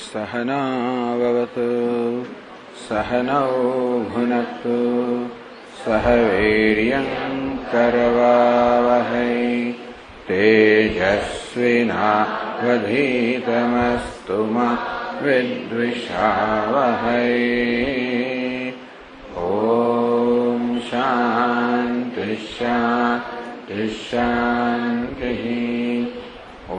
सहनाववतु सहनौ भुनक्तु सह वीर्यं करवावहै तेजस्विनावधीतमस्तु मा विद्विषावहै। ॐ शान्ति शान्ति शान्तिः। ॐ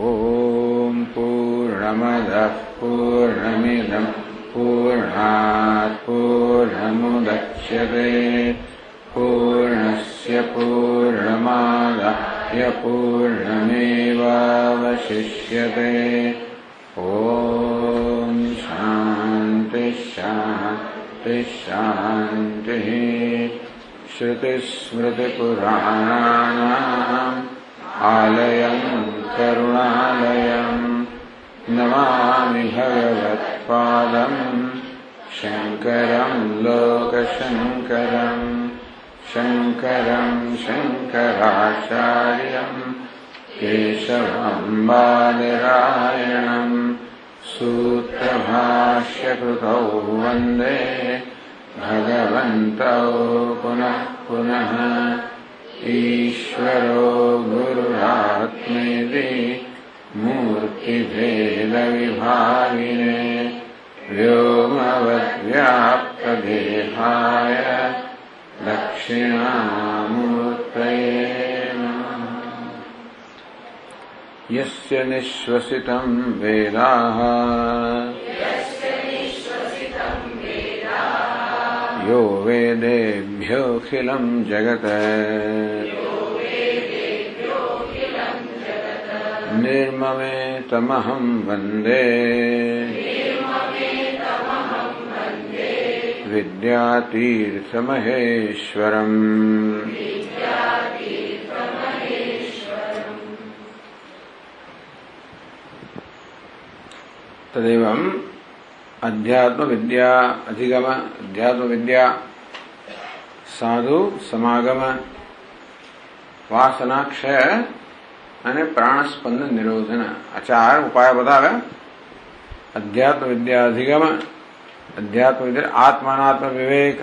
पूर्णमदः पूर्णमिदं पूर्णात् पूर्णमुदच्यते पूर्णस्य पूर्णमादाय पूर्णमेवावशिष्यते। ॐ शान्ति शान्ति शान्तिः। श्रुतिस्मृतिपुराणानाम् आलयं करुणालयं नमामि भगवत्पादं शङ्करं लोकशङ्करं शङ्करं शङ्कराचार्यं केशवं बादरायणं सूत्रभाष्यकृतौ वन्दे भगवन्तौ पुनः पुनः। ईश्वरो गुरुरात्मेति मूर्तिभेदविभागिने व्योमवद्व्याप्तदेहाय दक्षिणामूर्तये नमः। यस्य निःश्वसितं वेदाः यो वेदेभ्योऽखिलं जगत् निर्ममेतमहं वन्दे विद्यातीर्थमहेश्वरम्। तदेवं अध्यात्म विद्या अधिगम अध्यात्म विद्या साधु समागम वासना क्षय અને પ્રાણસ્પંદ નિરોધન આ ચાર ઉપાય બતાવે. અધ્યાત્મ વિદ્યા અધિગમ, અધ્યાત્મ વિદ્યા આત્માનાત્મ વિવેક,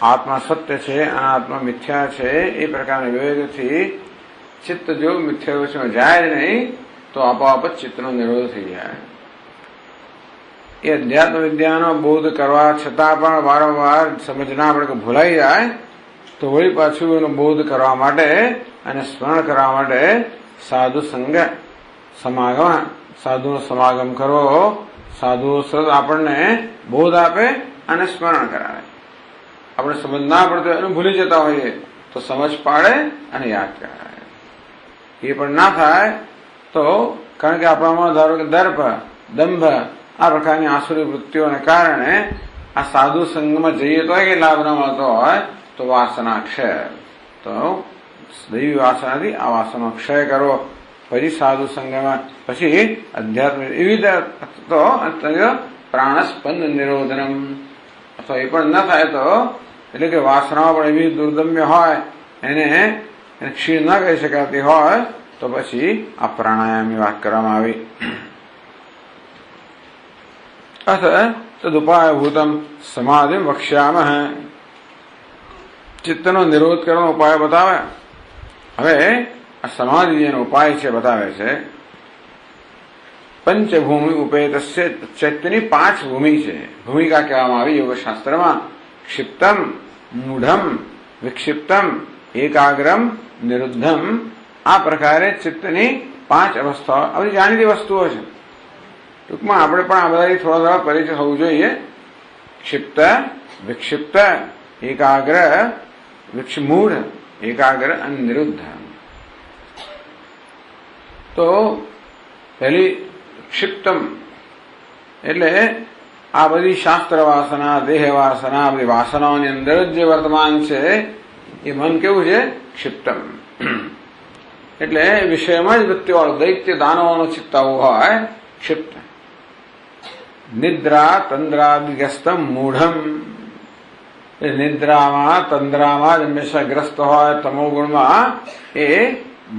આત્મા સત્ય છે અનાત્મા મિથ્યા છે એ પ્રકારના વિવેકથી ચિત્ત જો મિથ્યાવશમાં જાય નહીં તો આપોઆપ જ ચિત્તનો નિરોધ થઈ જાય. એ અધ્યાત્મ વિદ્યાનો બોધ કરવા છતાં પણ વારંવાર સમજના આપણે કે ભૂલાઈ જાય તો વળી પાછું એનો બોધ કરવા માટે અને સ્મરણ કરવા માટે સાધુ સંગ સમાગમ, સાધુનો સમાગમ કરવો, સાધુઓ સતત આપણને બોધ આપે અને સ્મરણ કરાવે. આપણે સમજ ના પડતો એનું ભૂલી જતા હોઈએ તો સમજ પાડે અને યાદ કરાવે. એ પણ ના થાય તો કારણ કે આપણામાં ધારો કે દર્પ, દંભ આ પ્રકારની આસુરી વૃત્તિઓને કારણે આ સાધુ સંઘમાં જઈએ તો કે લાભ ન મળતો હોય તો વાસના ક્ષય. તો દૈવી વાસનાથી આ વાસનો ક્ષય કરવો, પછી સાધુ સંઘમાં, પછી અધ્યાત્મ એવી તો પ્રાણસ્પંદ નિરોધનમ. અથવા એ પણ ન થાય તો એટલે કે વાસનાઓ પણ એવી દુર્દમ્ય હોય એને ક્ષીણ ન કરી શકાતી હોય તો પછી આ પ્રાણાયામની વાત કરવામાં આવી. અથ તદુપાયભૂતમ સમાધિ વક્ષ્યામઃ. ચિત્તનો નિરોધ કરવાનો ઉપાય બતાવે. હવે આ સમાધિ જેનો ઉપાય છે બતાવે છે. પંચભૂમિ ઉપેતસ્ય, ચૈત્યની 5 ભૂમિ છે. ભૂમિકા કહેવામાં આવી યોગશાસ્ત્રમાં. ક્ષિપ્તમ, મૂઢમ, વિક્ષિપ્તમ, એકાગ્રમ, નિરુદ્ધમ. આ પ્રકારે ચિત્તની 5 અવસ્થાઓ આ બધી જાણીતી વસ્તુઓ છે. ટૂંકમાં આપણે પણ આ બધાથી થોડા પરિચય હોવું જોઈએ. ક્ષિપ્ત, વિક્ષિપ્ત, એકાગ્ર, મૂઢ, એકાગ્ર અને નિરુદ્ધ. તો પહેલી ક્ષિપ્તમ એટલે આ બધી શાસ્ત્ર વાસના, દેહ વાસના, બધી વાસનાઓની અંદર જ જે વર્તમાન છે એ મન કેવું છે? ક્ષિપ્તમ. એટલે વિષયમાં જ વૃત્તિવાળું દૈત્ય દાનવોનો ચિત્ત આવું હોય ક્ષિપ્ત. નિદ્રા તંદ્રાદિગ્રસ્તમ મૂઢમ. નિદ્રામાં તંદ્રામાં જ હંમેશા ગ્રસ્ત હોય તમોગુણમાં એ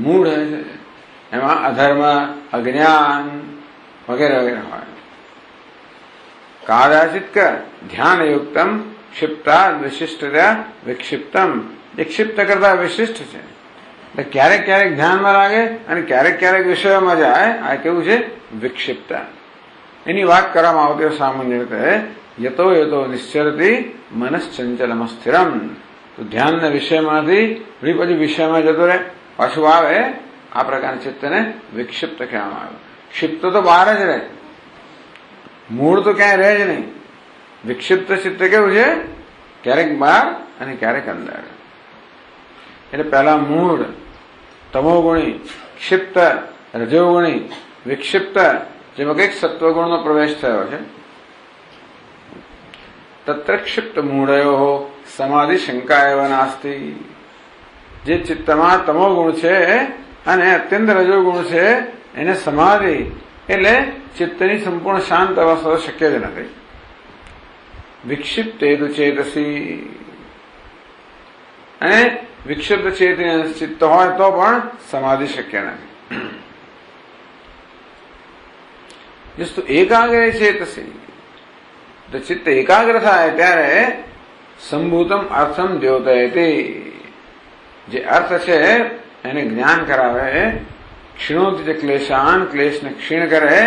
મૂઢ છે. એમાં અધર્મ, અજ્ઞાન વગેરે વગેરે હોય. કાદાચિત ધ્યાનયુક્તમ ક્ષિપ્તા વિશિષ્ટતા વિક્ષિપ્તમ. એ ક્ષિપ્ત કરતા વિશિષ્ટ છે, એટલે ક્યારેક ક્યારેક ધ્યાનમાં લાગે અને ક્યારેક ક્યારેક વિષયોમાં જાય. આ કેવું છે? વિક્ષિપ્ત. એની વાત કરવામાં આવતી હોય સામાન્ય રીતે યતો યતો નિશ્ચરતી મનશ્ચંચલમ સ્થિરમ. તો ધ્યાનના વિષયમાંથી પછી વિષયમાં જતો રહે, પાછું આવે. આ પ્રકારના ચિત્તને વિક્ષિપ્ત કહેવામાં આવે. ક્ષિપ્ત તો બહાર જ રહે, મૂળ તો ક્યાંય રહે જ નહીં. વિક્ષિપ્ત ચિત્ત કેવું છે? ક્યારેક બહાર અને ક્યારેક અંદર. એટલે પહેલા મૂળ તમોગુણી, ક્ષિપ્ત રજોગુણી, વિક્ષિપ્ત, જેમાં કંઈક સત્વગુણનો પ્રવેશ થયો છે. તત્ર ક્ષિપ્ત મૂળયો સમાધિ શંકા એવ નાસ્તિ. જે ચિત્તમાં તમોગુણ છે અને અત્યંત રજોગુણ છે એને સમાધિ એટલે ચિત્તની સંપૂર્ણ શાંત અવસ્થા શક્ય જ નથી. વિક્ષિપ્ત હેતુ ચેતસી, અને વિક્ષિપ્ત ચિત્ત હોય તો પણ સમાધિ શક્ય નથી. જસ્તુ એકાગ્ર ચેતસી, તો ચિત્ત એકાગ્ર થાય ત્યારે સંભૂતમ અર્થમ દ્યોતયતે. જે અર્થ છે એને જ્ઞાન કરાવે. ક્ષીણોતિ ક્લેશાન, ક્લેશને ક્ષીણ કરે,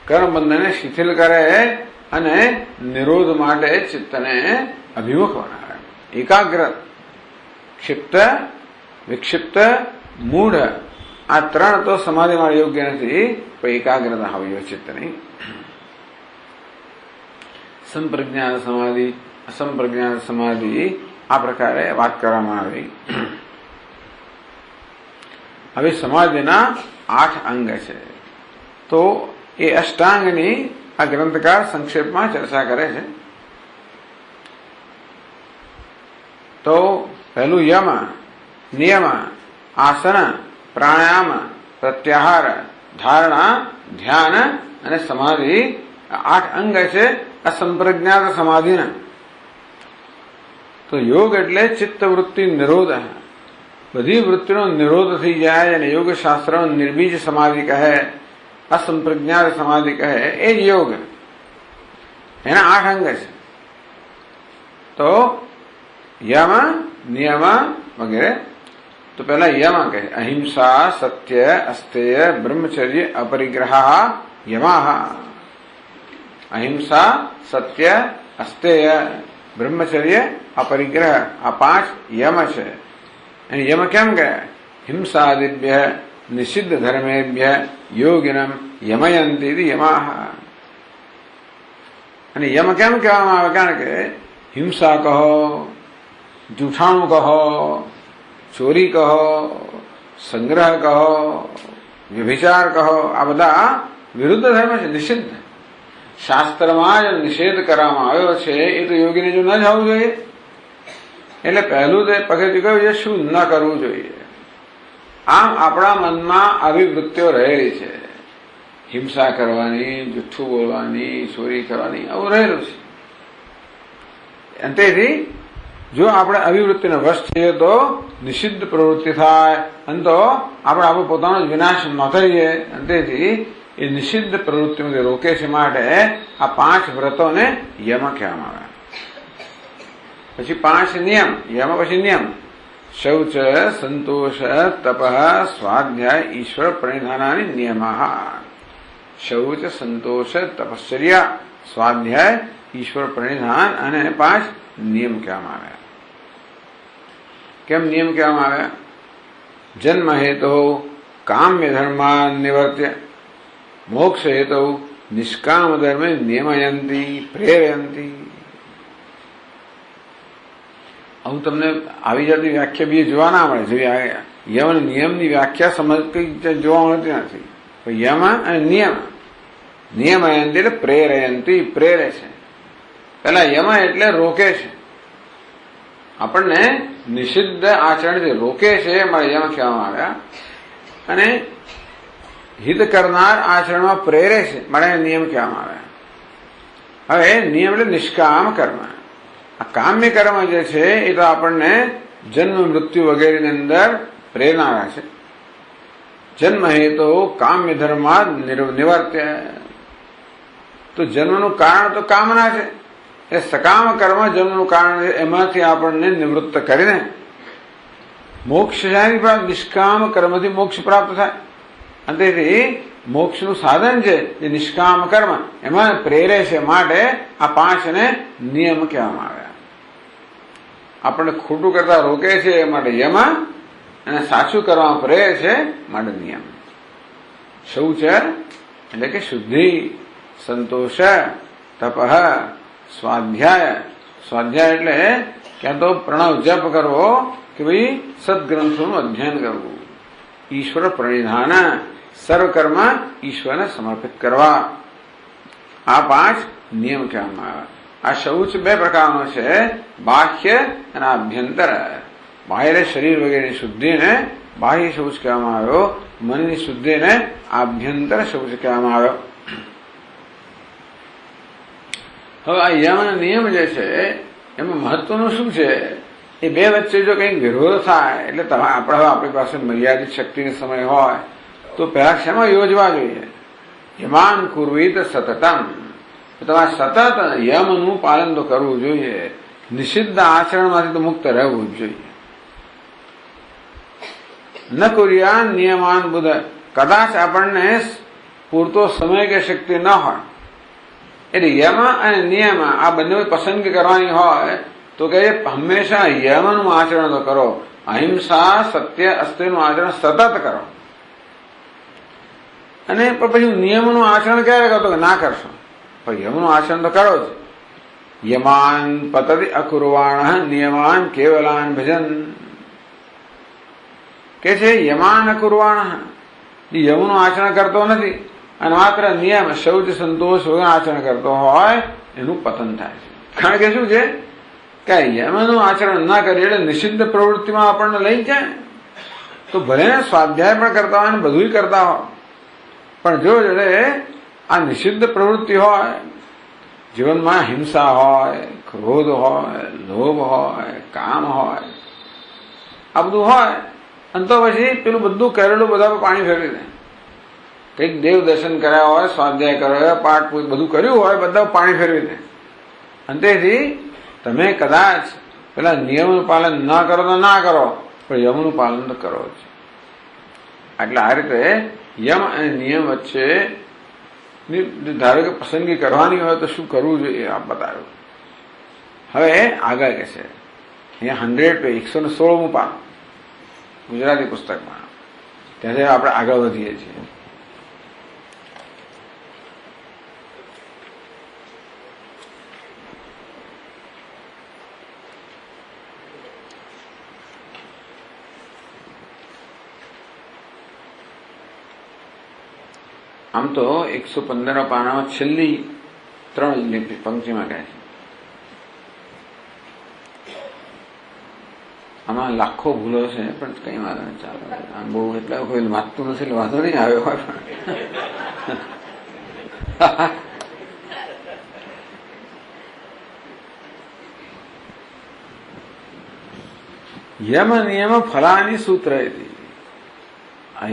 કર્મબંધને શિથિલ કરે અને નિરોધ માટે ચિત્તને અભિમુખ બનાવે. એકાગ્ર, ક્ષિપ્ત, વિક્ષિપ્ત, મૂઢ, આ ત્રણ તો સમાધિમાં યોગ્ય નથી, પણ એકાગ્રતા હોવી જોઈએ ચિત્તની. સંપ્રજ્ઞાત સમાધિ, અસંપ્રજ્ઞાત સમાધિ, આ પ્રકારે વાત કરવામાં આવી. હવે સમાધિના 8 અંગ છે, તો એ અષ્ટાંગની આ ગ્રંથકાર સંક્ષેપમાં ચર્ચા કરે છે. તો પહેલું યમ, નિયમ, આસન, પ્રાણાયામ, પ્રત્યાહાર, ધારણા, ધ્યાન અને સમાધિ, 8 અંગ છે અસંપ્રજ્ઞાત સમાધિના. તો યોગ એટલે ચિત્તવૃત્તિ નિરોધ. બધી વૃત્તિનો નિરોધ થઈ જાય અને યોગ શાસ્ત્ર નિર્બીજ સમાધિ કહે, અસંપ્રજ્ઞાત સમાધિ કહે, એ જ યોગ. એના 8 અંગ છે. તો યમ, નિયમ વગેરે. તો પહેલા યમ કહે અહિંસા, સત્ય, અસ્તેય, બ્રહ્મચર્ય, અપરિગ્રહ યમઃ. અહિંસા, સત્ય, અસ્તેય, બ્રહ્મચર્ય, અપરિગ્રહ, આ 5 યમ છે. અને યમ કેમ કહે? હિંસાદિભ્ય નિષિદ્ધ ધર્મેભ્ય યોગિનમ યમયંતી યમઃ. અને યમ કેમ કહેવામાં આવે? કારણ કે હિંસા કહો, જૂઠાણું કહો, ચોરી કહો, સંગ્રહ કહો, વ્યભિચાર કહો, આ બધા વિરુદ્ધ ધર્મ છે, નિષિદ્ધ. શાસ્ત્રમાં જે નિષેધ કરવામાં આવ્યો છે એ તો યોગીને જો ન જવું જોઈએ. એટલે પહેલું તો પગથિયું કહ્યું છે શું ન કરવું જોઈએ. આમ આપણા મનમાં આવી વૃત્તિઓ રહેલી છે, હિંસા કરવાની, જુઠ્ઠું બોલવાની, ચોરી કરવાની, આવું રહેલું છે. અને તેથી જો આપણે અવિવૃત્તિને વશ થઈએ તો નિષિદ્ધ પ્રવૃત્તિ થાય અને તો આપણે આપણો પોતાનો જ વિનાશ ન થઈએ. અને તેથી એ નિષિદ્ધ પ્રવૃત્તિમાંથી રોકે છે, માટે આ 5 વ્રતોને યમ કહેવામાં આવે. પછી 5 નિયમ, યમ પછી નિયમ: શૌચ, સંતોષ, તપ, સ્વાધ્યાય, ઈશ્વર પ્રણિધાનાની નિયમ. શૌચ, સંતોષ, તપશ્ચર્યા, સ્વાધ્યાય, ઈશ્વર પ્રણિધાન અને 5 નિયમ કહેવામાં આવ્યા. કેમ નિયમ કહેવામાં આવ્યા? જન્મ હેતુ કામ્ય ધર્મા નિવર્ત્ય, મોક્ષ હેતુ નિષ્કામ ધર્મે નિયમયંતી પ્રેરયંતી. આવું તમને આવી જતી વ્યાખ્યા બી જોવા ના મળે. યમ અને નિયમની વ્યાખ્યા સમજ કઈ જોવા મળતી નથી. યમ અને નિયમ, નિયમયંતી એટલે પ્રેરયંતી, પ્રેરે છે. પેલા યમ એટલે રોકે છે, આપણને નિષિદ્ધ આચરણથી રોકે છે, મારે યમ કહેવામાં આવ્યા. અને હિત કરનાર આચરણમાં પ્રેરે છે, મારે નિયમ કહેવામાં આવ્યા. હવે નિયમ એટલે નિષ્કામ કર્મ. આ કામ્ય કર્મ જે છે એ તો આપણને જન્મ મૃત્યુ વગેરેની અંદર પ્રેરણારા છે. જન્મ હેતુ કામ્ય ધર્મા નિવર્ત્ય, તો જન્મનું કારણ તો કામના છે, એટલે સકામ કર્મ જન્મનું કારણ છે, એમાંથી આપણને નિવૃત્ત કરીને મોક્ષ શાની પ્રાપ્ત, નિષ્કામ કર્મથી મોક્ષ પ્રાપ્ત થાય. અને તેથી મોક્ષનું સાધન છે જે નિષ્કામ કર્મ, એમાં પ્રેરે છે. માટે આ 5ને નિયમ કહેવામાં આવ્યા. આપણને ખોટું કરતા રોકે છે એ માટે યમ, અને સાચું કરવામાં પ્રેરે છે માટે નિયમ. શૌચ એટલે કે શુદ્ધિ, સંતોષ, તપ, સ્વાધ્યાય. સ્વાધ્યાય એટલે ક્યાં તો પ્રણવ જપ કરવો કે ભાઈ સદગ્રંથોનું અધ્યયન કરવું, ઈશ્વર પ્રણિધાન, સર્વકર્મ ઈશ્વરને સમર્પિત કરવા. આ 5 નિયમ કહેવામાં આવ્યા. આ શૌચ 2 પ્રકારનો છે, બાહ્ય અને આભ્યંતર. બાહ્ય શરીર વગેરેની શુદ્ધિને બાહ્ય શૌચ કહેવામાં આવ્યો, મનની શુદ્ધિને આભ્યંતર શૌચ કહેવામાં આવ્યો. હવે આ યમ અને નિયમ જે છે એમાં મહત્વનું શું છે? એ 2 વચ્ચે જો કંઈક વિરોધ થાય એટલે આપણી પાસે મર્યાદિત શક્તિનો સમય હોય તો પહેલા શેમાં યોજવા જોઈએ? યમાન કુર્વીત સતતમ. તમારે સતત યમનું પાલન તો કરવું જોઈએ, નિષિદ્ધ આચરણમાંથી તો મુક્ત રહેવું જ જોઈએ. ન કુર્યા નિયમાન બુધ. કદાચ આપણને પૂરતો સમય કે શક્તિ ન હોય એટલે યમ અને નિયમ આ બંને પસંદગી કરવાની હોય તો કે હંમેશા યમનું આચરણ તો કરો, અહિંસા, સત્ય, અસ્ત્યનું આચરણ સતત કરો. અને પછી નિયમનું આચરણ ક્યારે કરતો કે ના કરશો, પણ યમનું આચરણ તો કરો જ. યમાન પતતિ અકુર્વાણ નિયમાન કેવલાન ભજન. કે છે યમાન અકુર્વાણ, યમનું આચરણ કરતો નથી અને માત્ર નિયમ, શૌચ, સંતોષ વગર આચરણ કરતો હોય એનું પતન થાય છે. કારણ કે શું છે કે યમનું આચરણ ના કરીએ એટલે નિષિદ્ધ પ્રવૃત્તિમાં આપણને લઈ જાય. તો ભલે સ્વાધ્યાય પણ કરતા હોય ને બધું કરતા હોય, પણ જો જોડે આ નિષિદ્ધ પ્રવૃત્તિ હોય, જીવનમાં હિંસા હોય, ક્રોધ હોય, લોભ હોય, કામ હોય, આ બધું હોય, અને તો પછી પેલું બધું કરેલું બધા પાણી ફેરવી દે. કંઈક દેવ દર્શન કર્યા હોય, સ્વાધ્યાય કર્યો હોય, પાઠ બધું કર્યું હોય, બધા પાણી ફેરવી દે. અને તેથી તમે કદાચ પેલા નિયમનું પાલન ના કરો તો ના કરો, પણ યમનું પાલન તો કરો જ. એટલે આ રીતે યમ અને નિયમ વચ્ચે ધારો કે પસંદગી કરવાની હોય તો શું કરવું જોઈએ આ બતાવ્યું. હવે આગળ કે છે અહીંયા 100 પેજ 116મું પાન ગુજરાતી પુસ્તકમાં, ત્યાંથી આપણે આગળ વધીએ છીએ. આમ તો 115 પાનામાં છેલ્લી 3 પંક્તિમાં કહે છે. આમાં લાખો ભૂલો છે પણ કઈ વાંધો નહીં, ચાલો. આમ બહુ એટલે કોઈ વાંચતું નથી એટલે વાંધો નહીં આવ્યો હોય. યમ નિયમ ફલાની સૂત્ર હતી.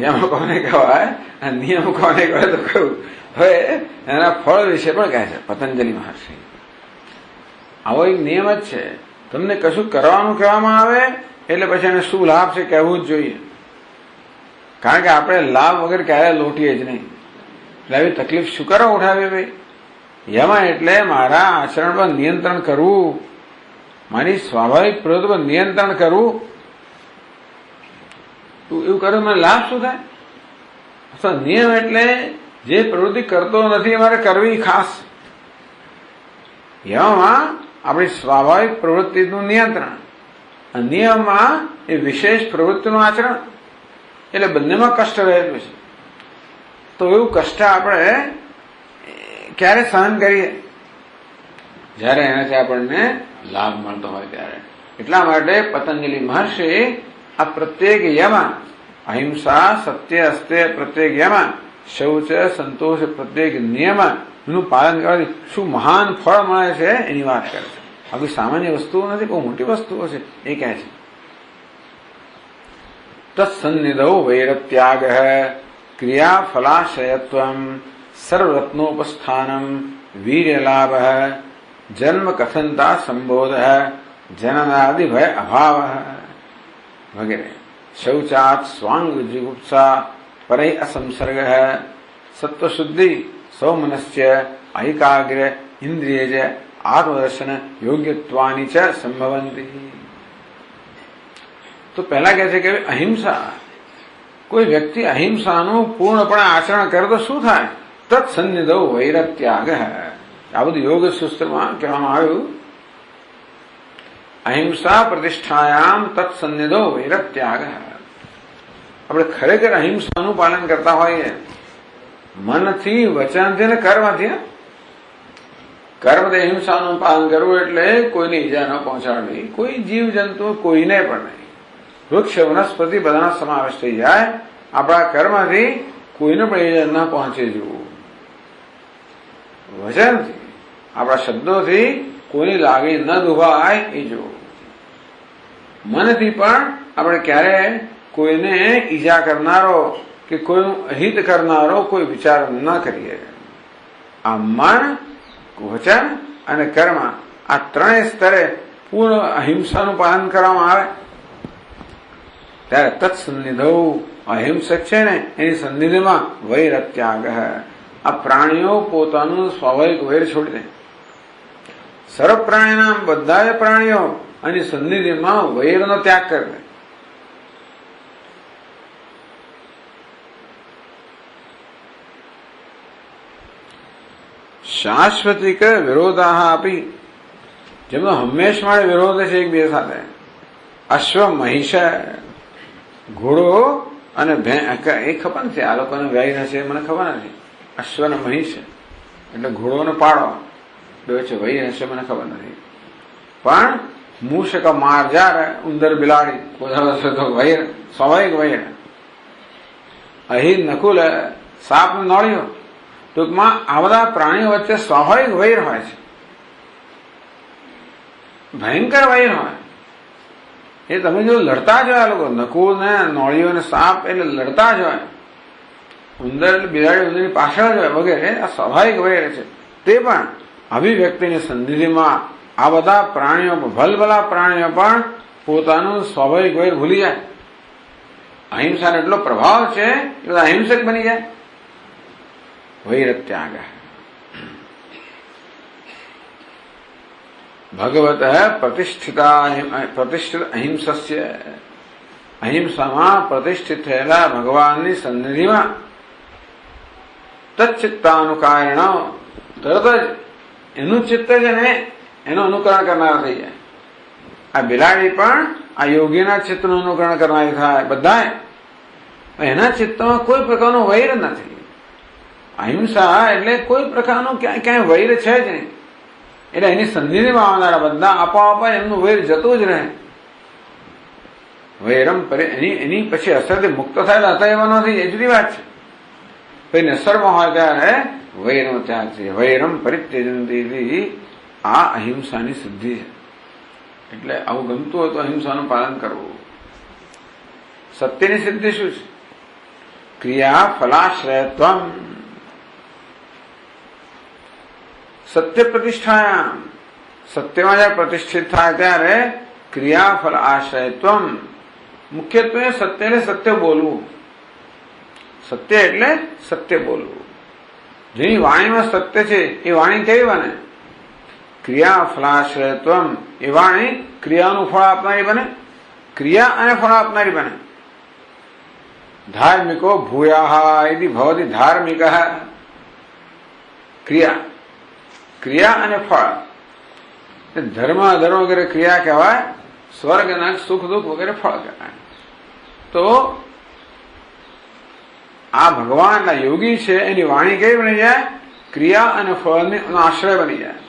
યમ કોને કહેવાય, નિયમ કોને કહેવાય તો કહ્યું. હવે એના ફળ વિશે પણ કહે છે પતંજલિ મહર્ષિ. આવો એક નિયમ જ છે, તમને કશું કરવાનું કહેવામાં આવે એટલે પછી એને શું લાભ છે કહેવું જ જોઈએ. કારણ કે આપણે લાભ વગર ક્યારે લોટીએ જ નહીં. એટલે આવી તકલીફ શું કરવા ઉઠાવી ભાઈ? યમાં એટલે મારા આચરણ પર નિયંત્રણ કરવું, મારી સ્વાભાવિક પ્રવૃત્તિ પર નિયંત્રણ કરવું. એવું કરે મને લાભ શું થાય? અથવા નિયમ એટલે જે પ્રવૃત્તિ કરતો નથી મારે કરવી ખાસ. યમમાં આપણી સ્વાભાવિક પ્રવૃત્તિનું નિયંત્રણ, નિયમમાં એ વિશેષ પ્રવૃત્તિનું આચરણ. એટલે બંનેમાં કષ્ટ રહેલું છે. તો એવું કષ્ટ આપણે ક્યારે સહન કરીએ? જ્યારે એનાથી આપણને લાભ મળતો હોય ત્યારે. એટલા માટે પતંજલિ મહર્ષિ આ પ્રત્યેક યમા, અહિંસા, સત્ય, અસ્ત્ય પ્રત્યેક યમા, શૌચ, સંતોષ પ્રત્યેક નિયમ નું પાલન કરવાથી શું મહાન ફળ મળે છે એની વાત કરે છે. આ કોઈ સામાન્ય વસ્તુઓ નથી, બહુ મોટી વસ્તુઓ છે એ કહે છે. તત્સન્નિધૌ વૈરત્યાગ ક્રિયા ફલાશયત્વમ सर्वरत्नोपस्थानम वीर्यलाभ जन्म कथनता संबोध जननादि भय अभाव वगैरह। शौचात स्वांग जिगुप्सा परय असंसर्ग सत्वशुद्धि सौमनस्य ऐकाग्र इंद्रियज आत्मदर्शन योग्यत्वानि च संभवन्ति। तो पहला કહે છે કે અહિંસા, કોઈ વ્યક્તિ અહિંસાનું પૂર્ણપણે આચરણ કરે તો શું થાય? તત્સન્નિધૌ વૈરત્યાગ. આ બધું યોગ સૂત્રમાં કહેવામાં આવ્યું. અહિંસા પ્રતિષ્ઠાયામ તત્સન્નિધૌ વૈરત્યાગ. આપણે ખરેખર અહિંસાનું પાલન કરતા હોઈએ મનથી, વચનથી અને કર્મથી. કર્મથી અહિંસાનું પાલન કરવું એટલે કોઈને ઈજા ન પહોંચાડવી, કોઈ જીવ જંતુ કોઈને પણ નહીં. વૃક્ષ વનસ્પતિ બધાનો સમાવેશ થઈ જાય. આપણા કર્મથી કોઈને પણ ઈજા ન પહોંચે જવું. વચનથી, આપણા શબ્દોથી કોઈની લાગણી ન દુભાય એ જોવું. મનથી પણ આપણે ક્યારે કોઈને ઈજા કરનારો કે કોઈનું અહિત કરનારો કોઈ વિચાર ન કરીએ. આ મન, વચન અને કર્મ, આ ત્રણેય સ્તરે પૂર્ણ અહિંસાનું પાલન કરવામાં આવે ત્યારે તત્સન્નિધૌ, અહિંસક છે ને એની સન્નિધિમાં વૈરત્યાગ. આ પ્રાણીઓ પોતાનું સ્વાભાવિક વૈર છોડી દે. સર્વ પ્રાણીના બધા પ્રાણીઓ એની સન્નિધિમાં વૈરનો ત્યાગ કરી દે. શાશ્વતિક વિરોધાહ આપી, જેમનો હંમેશ માટે વિરોધ છે એકબીજા સાથે. અશ્વ મહિષ, ઘોડો અને એ ખબર નથી આ લોકોને વ્યાય હશે મને ખબર નથી. અશ્વ ને મહિષ એટલે ઘોડો ને પાડો બે છે, વહી હશે મને ખબર નથી. પણ મૂષક મારજાર, ઉંદર બિલાડી બધા તો વૈર, સ્વાભાવિક વૈર. અહીં નકુલ, સાપ ને નોળિયો. ટૂંકમાં આ બધા પ્રાણીઓ વચ્ચે સ્વાભાવિક વૈર હોય છે, ભયંકર વૈર હોય. એ તમે જો લડતા જ હોય, લોકો નકુલ ને નોળિયો ને સાપ એટલે લડતા જ હોય. ઉંદર એટલે બિલાડી ઉંદરની પાછળ જ હોય વગેરે. આ સ્વાભાવિક વૈર છે. તે પણ અભિવ્યક્તિની સન્નિધિમાં આ બધા પ્રાણીઓ, ભલભલા પ્રાણીઓ પણ પોતાનું સ્વાભાવિક વૈર ભૂલી જાય. અહિંસાનો એટલો પ્રભાવ છે એ બધા અહિંસક બની જાય. વૈરત્યાગ ભગવત પ્રતિષ્ઠિત અહિંસસ્ય, અહિંસામાં પ્રતિષ્ઠિત થયેલા ભગવાનની સન્નિધિમાં તચ્ચિત્તાનુકારણ, તરત જ એનું ચિત્ત છે ને એનું અનુકરણ કરનારા થઈ જાય. આ બિલાડી પણ આ યોગીના ચિત્તનું અનુકરણ કરનારી થાય. બધા એના ચિત્તમાં કોઈ પ્રકારનો વૈર નથી. અહિંસા એટલે કોઈ પ્રકારનું ક્યાંય વૈર છે જ નહીં. એટલે એની સન્નિધિમાં આવનારા બધા આપોઆપ એમનું વૈર જતું જ રહે. વૈરમ એની પછી અસરથી મુક્ત થયેલા હતા એવા નથી, એ જુદી વાત છે. પછી અસરમાં હોય ત્યારે વૈરનો ત્યાગ છે. વૈરમ પરિત્યજંતી, આ અહિંસાની સિદ્ધિ છે. એટલે આવું ગમતું હોય તો અહિંસાનું પાલન કરવું. સત્યની સિદ્ધિ શું છે? ક્રિયા ફલાશ્રયત્વમ. સત્ય પ્રતિષ્ઠાયામ, સત્યમાં જયારે પ્રતિષ્ઠિત થાય ત્યારે ક્રિયા ફલ આશ્રયત્વમ. મુખ્યત્વે સત્ય એટલે સત્ય બોલવું. સત્ય એટલે સત્ય બોલવું. જેની વાણીમાં સત્ય છે એ વાણી કેવી બને? ક્રિયા ફલાશ્રયત્વમ. એ વાણી ક્રિયાનું ફળ આપનારી બને, ક્રિયા અને ફળ આપનારી બને. ધાર્મિકો ભૂયાહ ઇતિ ભવતિ ધાર્મિક. ક્રિયા, ક્રિયા અને ફળ. ધર્મ અધર્મ વગેરે ક્રિયા કહેવાય, સ્વર્ગ નરક સુખ દુઃખ વગેરે ફળ કહેવાય. તો આ ભગવાનના યોગી છે એની વાણી કેવી બની જાય? ક્રિયા અને ફળનો આશ્રય બની જાય.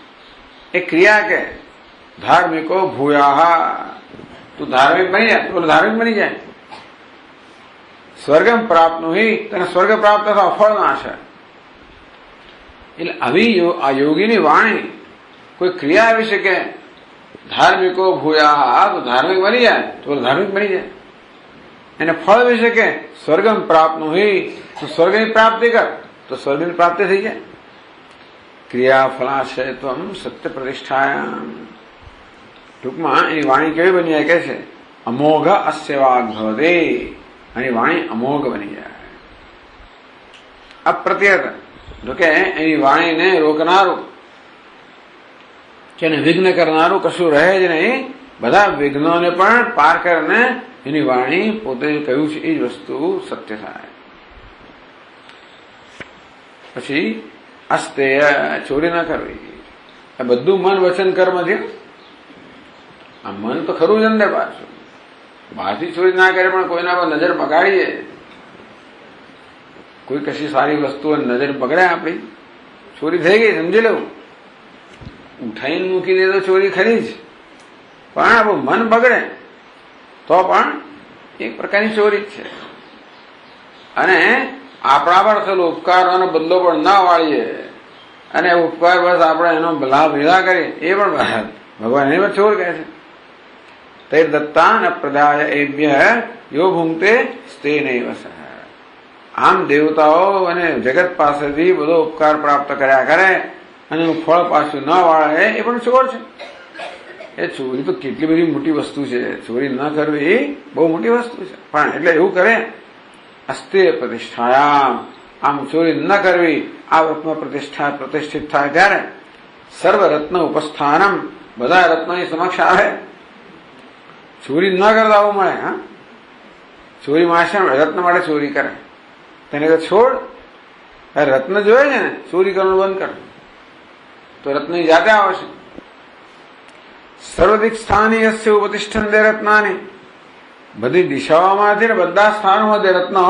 એ ક્રિયા કે ધાર્મિકો ભૂયાહ, તું ધાર્મિક બની જાય, બોલો ધાર્મિક બની જાય. સ્વર્ગમ પ્રાપ્ત નું તને સ્વર્ગ પ્રાપ્ત થતા ફળનો આશ્રય. એટલે આવી આ યોગીની વાણી કોઈ ક્રિયા આવી શકે, ધાર્મિકો ભૂયા, તો ધાર્મિક બની જાય, તો ધાર્મિક બની જાય. એને ફળ વિશે કે સ્વર્ગમ પ્રાપ્ત નું તો સ્વર્ગની પ્રાપ્તિ કર. તો સ્વર્ગની પ્રાપ્તિ થઈ જાય. ક્રિયા ફલાશયત્વમ સત્ય પ્રતિષ્ઠાયામ. ટૂંકમાં એની વાણી કેવી બની જાય કે છે, અમોઘ અસ્ય વાગ ભવદે. એની વાણી અમોઘ બની જાય. અપ્રત્યત, જો કે એની વાણીને રોકનારું કે એને વિઘ્ન કરનારું કશું રહે જ નહીં. બધા વિઘ્નોને પણ પાર કરીને એની વાણી પોતે કહ્યું છે એ જ વસ્તુ સત્ય થાય. પછી અસ્તેય, ચોરી ના કરવી. આ બધું મન વચન કર્મ છે. આ મન તો ખરું જ અંદર પાછું. બહારથી ચોરી ના કરે પણ કોઈના પર નજર બગાડીએ, કોઈ કશી સારી વસ્તુ નજર પકડે આપણી, ચોરી થઈ ગઈ સમજી લેવું. ઉઠાઈને મૂકી દે તો ચોરી ખરી જ, પણ આપણું મન બગડે તો પણ એક પ્રકારની ચોરી જ છે. અને આપણા પર થયેલો ઉપકારનો બદલો પણ ના વાળીએ અને ઉપકાર બસ આપણે એનો લાભ લીધા કરીએ, એ પણ ભગવાન એને ચોર કહે છે. તે દત્તા ન પ્રદાય એભ્ય યો ભૂંગતે સ્તે નૈવ સહ. આમ દેવતાઓ અને જગત પાસેથી બધો ઉપકાર પ્રાપ્ત કર્યા કરે અને ફળ પાછું ન વાળે, એ પણ ચોર છે. એ ચોરી તો કેટલી બધી મોટી વસ્તુ છે. ચોરી ન કરવી એ બહુ મોટી વસ્તુ છે. પણ એટલે એવું કરે, અસ્તે પ્રતિષ્ઠાયામ. આમ ચોરી ન કરવી, આ વ્રતમાં પ્રતિષ્ઠિત થાય ત્યારે સર્વ રત્ન ઉપસ્થાનમ, બધા રત્નોની સમક્ષ આવે. ચોરી ન કરતા આવું મળે. હા, ચોરી માણસ રત્ન માટે ચોરી કરે, તેને તો છોડ. રત્ન જોયે છે ને, ચોરી કરવાનું બંધ કર તો રત્નની જાતે આવશે. સર્વદિક સ્થાની અસ્ય ઉપતિષ્ઠન્તે રત્નાની. બધી દિશાઓમાંથી ને બધા સ્થાનોમાં રત્નો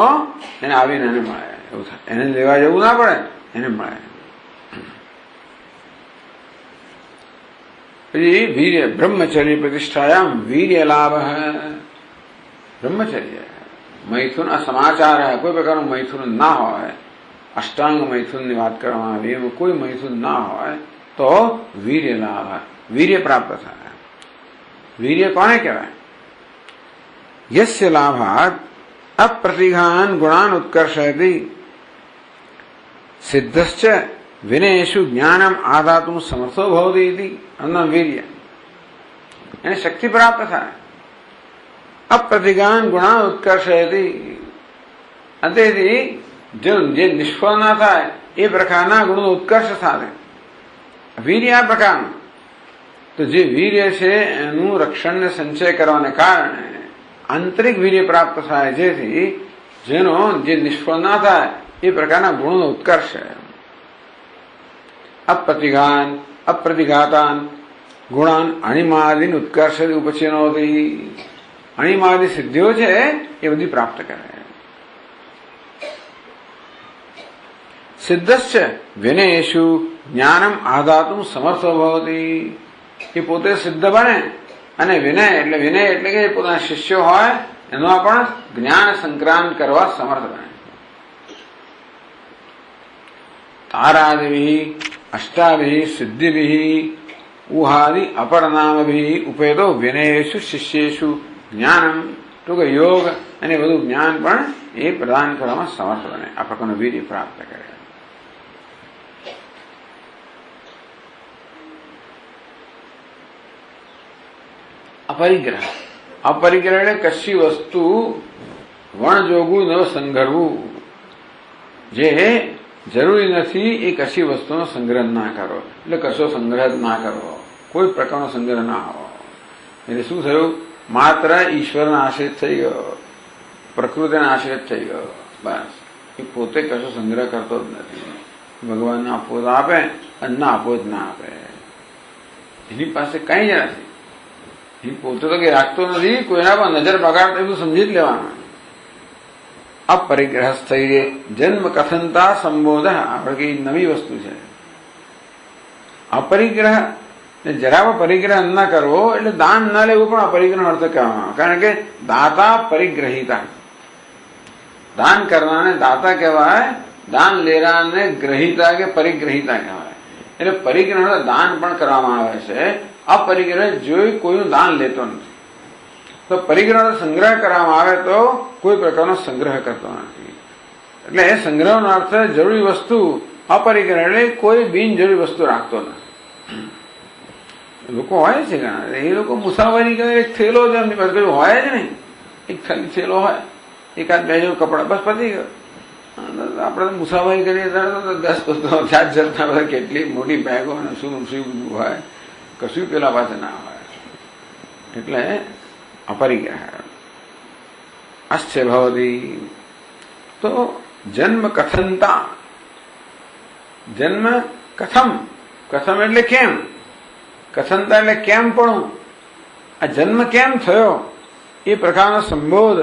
એને આવીને એને મળે. એવું થાય, એને લેવા જવું ના પડે, એને મળે. પછી વીર્ય બ્રહ્મચર્ય પ્રતિષ્ઠાયામ વીર્ય લાભ. બ્રહ્મચર્ય મૈથુન સમાચાર, કોઈ પ્રકારનું મૈથુન ના હોય, અષ્ટાંગ મૈથુનની વાત કરવામાં આવી, એમાં કોઈ મૈથુન ના હોય તો વીર્ય લાભ, વીર્ય પ્રાપ્ત થાય. વીર્ય કોને કહેવાય? યસ્ય લાભાત અપ્રતિઘાન ગુણાન ઉત્કર્ષયતિ સિદ્ધશ્ચ વિનયેષુ જ્ઞાનમ આદાતું સમર્થો ભવતિ ઇતિ અન્ન વીર્ય. એને શક્તિ પ્રાપ્ત થાય. અપ્રતિઘાન ગુણાન ઉત્કર્ષયતિ. અંતેથી જે નિષ્ફળ ના થાય એ પ્રકારના ગુણનો ઉત્કર્ષ થાય. વીર્ય આ પ્રકારનું. તો જે વીર્ય છે એનું રક્ષણને સંચય કરવાને કારણે આંતરિક વીર્ય પ્રાપ્ત થાય, જેથી જેનો જે નિષ્ફળ ના થાય એ પ્રકારના ગુણોનો ઉત્કર્ષ છે. અપ્રતિઘાન અપ્રતિઘાતાન ગુણાન અણિમાદિન ઉત્કર્ષ ઉપચિનોતિ. અણિમાદિ સિદ્ધિઓ છે એ બધી પ્રાપ્ત કરે. સિદ્ધશ્ચ વિનયેષુ જ્ઞાનમ આદાતું સમર્થો ભવતિ. એ પોતે સિદ્ધ બને અને વિનય એટલે કે પોતાના શિષ્યો હોય એનો પણ જ્ઞાન સંક્રાંત કરવા સમર્થ બને. તારાદિભિ અષ્ટાભિ સિદ્ધિભિ ઉહાદિ અપરનામભિ ઉપેતો વિનયેષુ શિષ્યેષુ જ્ઞાનમ. તો કે યોગ અને બધું જ્ઞાન પણ એ પ્રદાન કરવામાં સમર્થ બને, આ પ્રકારનું વીર્ય પ્રાપ્ત કરે. અપરિગ્રહ. અપરિગ્રહ એટલે કશી વસ્તુ વણજોગું ન સંઘરવું. જે જરૂરી નથી એ કશી વસ્તુનો સંગ્રહ ના કરો, એટલે કશો સંગ્રહ ના કરવો, કોઈ પ્રકારનો સંગ્રહ ના હોવો. એટલે શું થયું? માત્ર ઈશ્વરના આશ્રિત થઈ ગયો, પ્રકૃતિના આશ્રિત થઈ ગયો. બસ એ પોતે કશો સંગ્રહ કરતો જ નથી. ભગવાનને આપવો તો આપે અને ના આપવો જ ના આપે. એની પાસે કઈ જ નથી. એ પોતે તો કઈ રાખતો નથી, કોઈના પર નજર બગાડતો એવું સમજી જ લેવાનું. અપરિગ્રહ સ્થૈર્ય જન્મ કથનતા સંબોધ. આપણે કઈ નવી વસ્તુ છે. અપરિગ્રહ જરા પરિગ્રહ ન કરવો એટલે દાન ન લેવું પણ અપરિગ્રહ અર્થ કહેવામાં. કારણ કે દાતા પરિગ્રહિતા. દાન કરનારને દાતા કહેવાય, દાન લેનારને ગ્રહિતા કે પરિગ્રહિતા કહેવાય. એટલે પરિગ્રહ દાન પણ કરવામાં આવે છે. અપરિગ્રહ જોઈ કોઈનું દાન લેતો નથી. તો પરિગ્રહનો સંગ્રહ કરવામાં આવે તો કોઈ પ્રકારનો સંગ્રહ કરતો નથી. એટલે એ સંગ્રહનો અર્થ જરૂરી વસ્તુ અપરિગ્રહ, એટલે કોઈ બિનજરૂરી વસ્તુ રાખતો નથી. લોકો હોય છે ઘણા, એ લોકો મુસાફરી કરે, એક થેલો જ એમની પાસે કઈ હોય જ નહીં, એક ખાલી થેલો હોય, એકાદ બે જોડ કપડા, બસ પતી ગયો. આપણે મુસાફરી કરીએ ત્યારે 10 વસ્તુ જાત જાતના બધા કેટલી મોટી બેગો અને શું બધું હોય, કશું પેલા પાસે ના હોય. એટલે અપરિગ્રહ અશ્ચે ભવતી. તો જન્મ કથનતા, જન્મ કથમ, કથમ એટલે કેમ, કથનતા એટલે કેમ પણ, આ જન્મ કેમ થયો એ પ્રકારનો સંબોધ,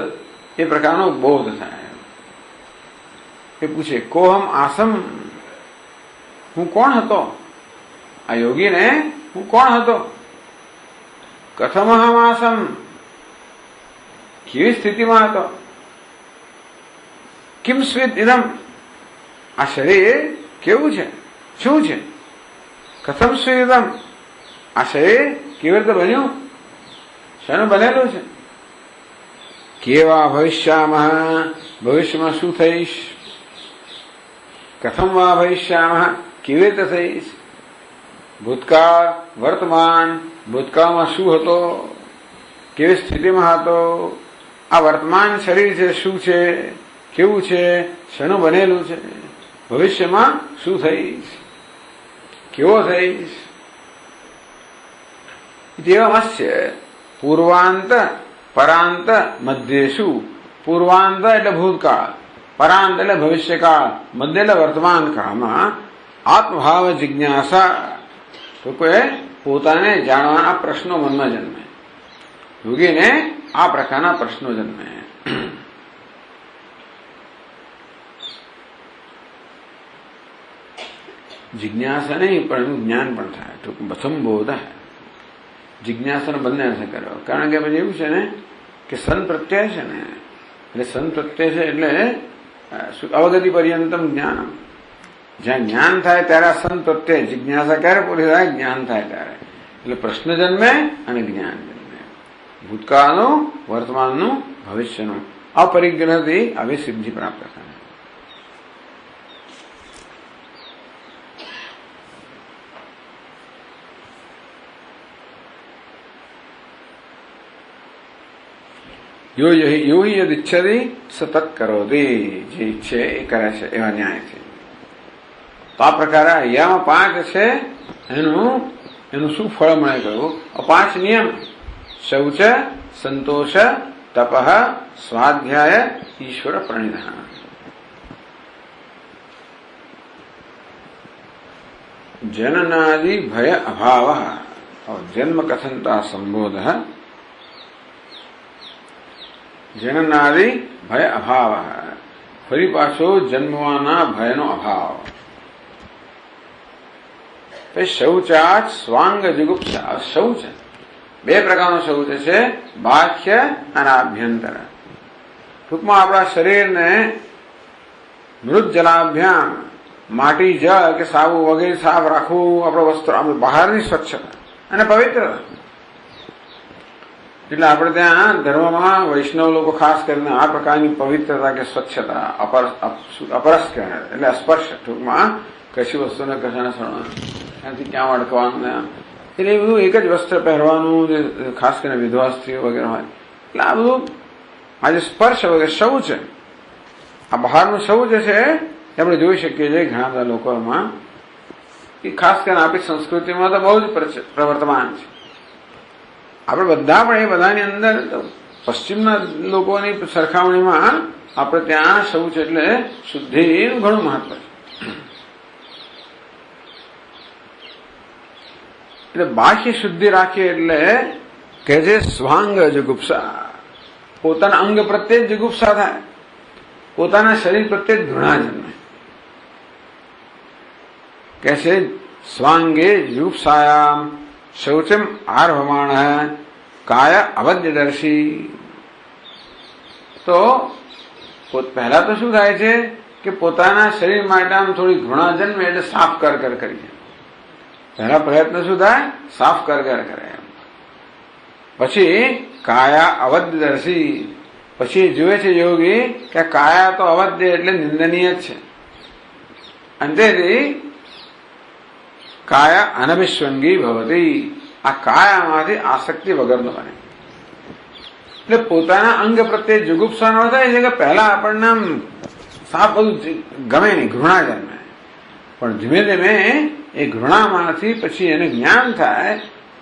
એ પ્રકારનો બોધ થાય. એ પૂછે કોહમ આસમ, હું કોણ હતો, આ યોગીને હું કોણ હતો, કથમહમ આસમ, કેવી સ્થિતિમાં હતો, કિમ સ્વિત ઇદમ, આ શરીર કેવું છે, શું છે, કથમ સ્વિત ઇદમ, આ શરીર કેવી રીતે બન્યું, શાનું બનેલું છે, કેવા ભવિષ્યામઃ, ભવિષ્યમાં શું થઈશ, કથમ વા ભવિષ્યામઃ, કેવી રીતે થઈશ, ભૂતકાળ વર્તમાન, ભૂતકાળમાં શું હતો, કેવી સ્થિતિમાં હતો, આ વર્તમાન શરીર છે શું છે, કેવું છે, શેનું બનેલું છે, ભવિષ્યમાં શું થઈશ, કેવો થઈશ. દેવમસ્ય પૂર્વાંત પરાંત મધ્યેષુ, પૂર્વાંત એટલે ભૂતકાળ, પરાંત એટલે ભવિષ્યકાળ, મધ્ય એટલે વર્તમાન કાળમાં આત્મભાવ જિજ્ઞાસા, તો કોઈ પોતાને જાણવાના પ્રશ્નો મનમાં જન્મે. યોગીને આ પ્રકારના પ્રશ્નો જન્મે. જિજ્ઞાસા નહીં પણ એનું જ્ઞાન પણ થાય. ટૂંકમાં સંબોધ, જિજ્ઞાસાનો બંને અર્થ કર્યો. કારણ કે પછી એવું છે ને કે સન પ્રત્યય છે ને, એટલે સન પ્રત્યય છે એટલે અવગતિ પર્યંતમ જ્ઞાન. જ્યાં જ્ઞાન થાય ત્યારે આ સન પ્રત્યય, જિજ્ઞાસા ક્યારે પૂરી થાય, જ્ઞાન થાય ત્યારે. એટલે પ્રશ્ન જન્મે અને જ્ઞાન જન્મે, ભૂતકાળનું, વર્તમાનનું, ભવિષ્યનું. અપરિગ્રહથી આવી સિદ્ધિ પ્રાપ્ત થાય. યો હિ યદ ઇચ્છતિ સ તત્ કરોતિ, જે ઈચ્છે એ કરે છે, એવા ન્યાયથી. તો આ પ્રકારે અહીંયા 5 છે, એનું શું ફળ મળે કહ્યું. 5 નિયમ: શૌચ, સંતોષ, તપ, સ્વાધ્યાય, ઈશ્વર પ્રણિધાન. જનનાદિ ભય અભાવ, જન્મ કથનતા સંબોધ, જનનાદિ ભય અભાવ, ફરી પાછો જન્મવાના ભયનો અભાવ. શૌચાત સ્વાંગ જુગુપ્સા, શૌચ 2 પ્રકારનો શૌચ છે, બાહ્ય અને આભ્યંતર. ટૂંકમાં આપણા શરીરને મૃત જલાભ્યામ, માટી, જળ કે સાબુ વગેરે સાફ રાખવું, આપણો વસ્ત્ર, બહારની સ્વચ્છતા અને પવિત્રતા. એટલે આપણે ત્યાં ધર્મમાં વૈષ્ણવ લોકો ખાસ કરીને આ પ્રકારની પવિત્રતા કે સ્વચ્છતા, અપરસ કહેવાય, એટલે અસ્પર્શ, ટૂંકમાં કશી વસ્તુને કશાને સડવાનું, ત્યાંથી ક્યાં અડકવાનું, એટલે એ બધું એક જ વસ્ત્ર પહેરવાનું, જે ખાસ કરીને વિધવા સ્ત્રીઓ વગેરે હોય. એટલે આ બધું આજે સ્પર્શ વગેરે શૌચ, આ બહારનું શૌચ છે, આપણે જોઈ શકીએ છીએ ઘણા બધા લોકોમાં. એ ખાસ કરીને આપણી સંસ્કૃતિમાં તો બહુ જ પ્રવર્તમાન છે. આપણે બધા પણ એ બધાની અંદર પશ્ચિમના લોકોની સરખામણીમાં આપણે ત્યાં શૌચ એટલે શુદ્ધિનું ઘણું મહત્વ છે. એટલે બાહ્ય શુદ્ધિ રાખીએ એટલે કે જે સ્વાંગ જુગુપ્સા, પોતાના અંગ પ્રત્યે જુગુપ્સા થાય, પોતાના શરીર પ્રત્યે ઘૃણા જન્મે. કે છે સ્વાંગે જુગુપ્સાયામ શૌચમ આરભમાણ કાય અવધ્યદર્શી. તો પહેલા તો શું થાય છે કે પોતાના શરીર માટે આમ થોડી ઘૃણા જન્મે એટલે સાફ કર કરી. પહેલા પ્રયત્ન શું થાય, સાફ કર કરે. પછી કાયા અવધ્યદર્શી, પછી જુએ છે યોગી કે કાયા તો અવધ્ય એટલે નિંદનીય જ છે. અંતેથી કાયા અનભિસ્વંગી ભવતી, આ કાયામાંથી આસક્તિ વગરનો બને. એટલે પોતાના અંગ પ્રત્યે જુગુપ્સા ન થાય છે કે પહેલા આપણને આમ સાફ બધું ગમે નહીં, ઘૃણા જન્મે. પણ ધીમે ધીમે એ ઘૃણામાંથી પછી એને જ્ઞાન થાય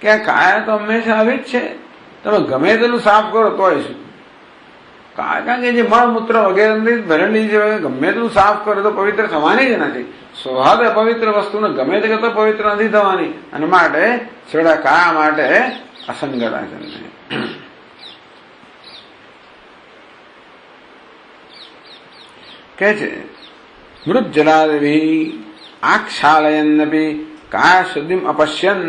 કે આ કાયા તો હંમેશા આવી જ છે. તમે ગમે તેટલું સાફ કરો તોય શું, કારણ કે જે મળમૂત્ર વગેરે ભરેલી છે, ગમે તેટલું સાફ કરો તો પવિત્ર થવાની જ નથી. સ્વભાવ પવિત્ર વસ્તુને ગમે તે તો પવિત્ર નથી થવાની. અને માટે છેડા કાયા માટે અસંગતા જન્મે. કે છે મૃજલાદેવી આક્ષાલયન્નપી કાયા શુદ્ધિમ અપશ્યન,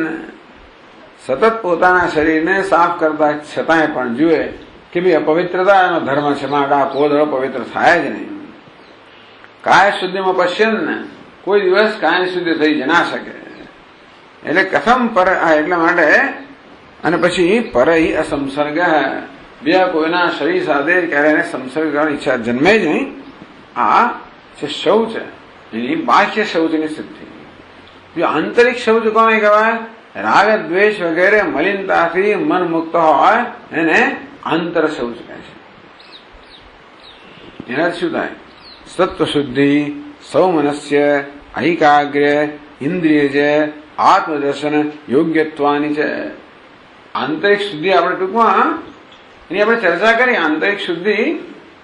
સતત પોતાના શરીરને સાફ કરતા છતાંય પણ જુએ કે ભાઈ અપવિત્રતા એનો ધર્મ છે, માટે આ પોદળો પવિત્ર થાય જ નહીં. કાય શુદ્ધિમાં પશ્યન, કોઈ દિવસ કાય શુદ્ધિ થઈ જ ના શકે. એટલે કથમ પર, એટલા માટે. અને પછી પરહી અસંસર્ગ, બીજા કોઈના શરીર સાથે ક્યારે એને સંસર્ગ કરવાની ઈચ્છા જન્મે જ નહીં. આ જે શૌચ એની બાહ્ય શૌચની સિદ્ધિ. જો આંતરિક શૌચ કોને કહેવાય? રાગ દ્વેષ વગેરે મલિનતાથી મન મુક્ત હોય એને આંતર શૌચ કહે છે. એનાથી શું થાય? સત્વ શુદ્ધિ, સૌમનસ્ય, ઐકાગ્ર્ય, ઇન્દ્રિય છે, આત્મદર્શન યોગ્યત્વાની છે. આંતરિક શુદ્ધિ આપણે ટૂંકમાં એની આપણે ચર્ચા કરી. આંતરિક શુદ્ધિ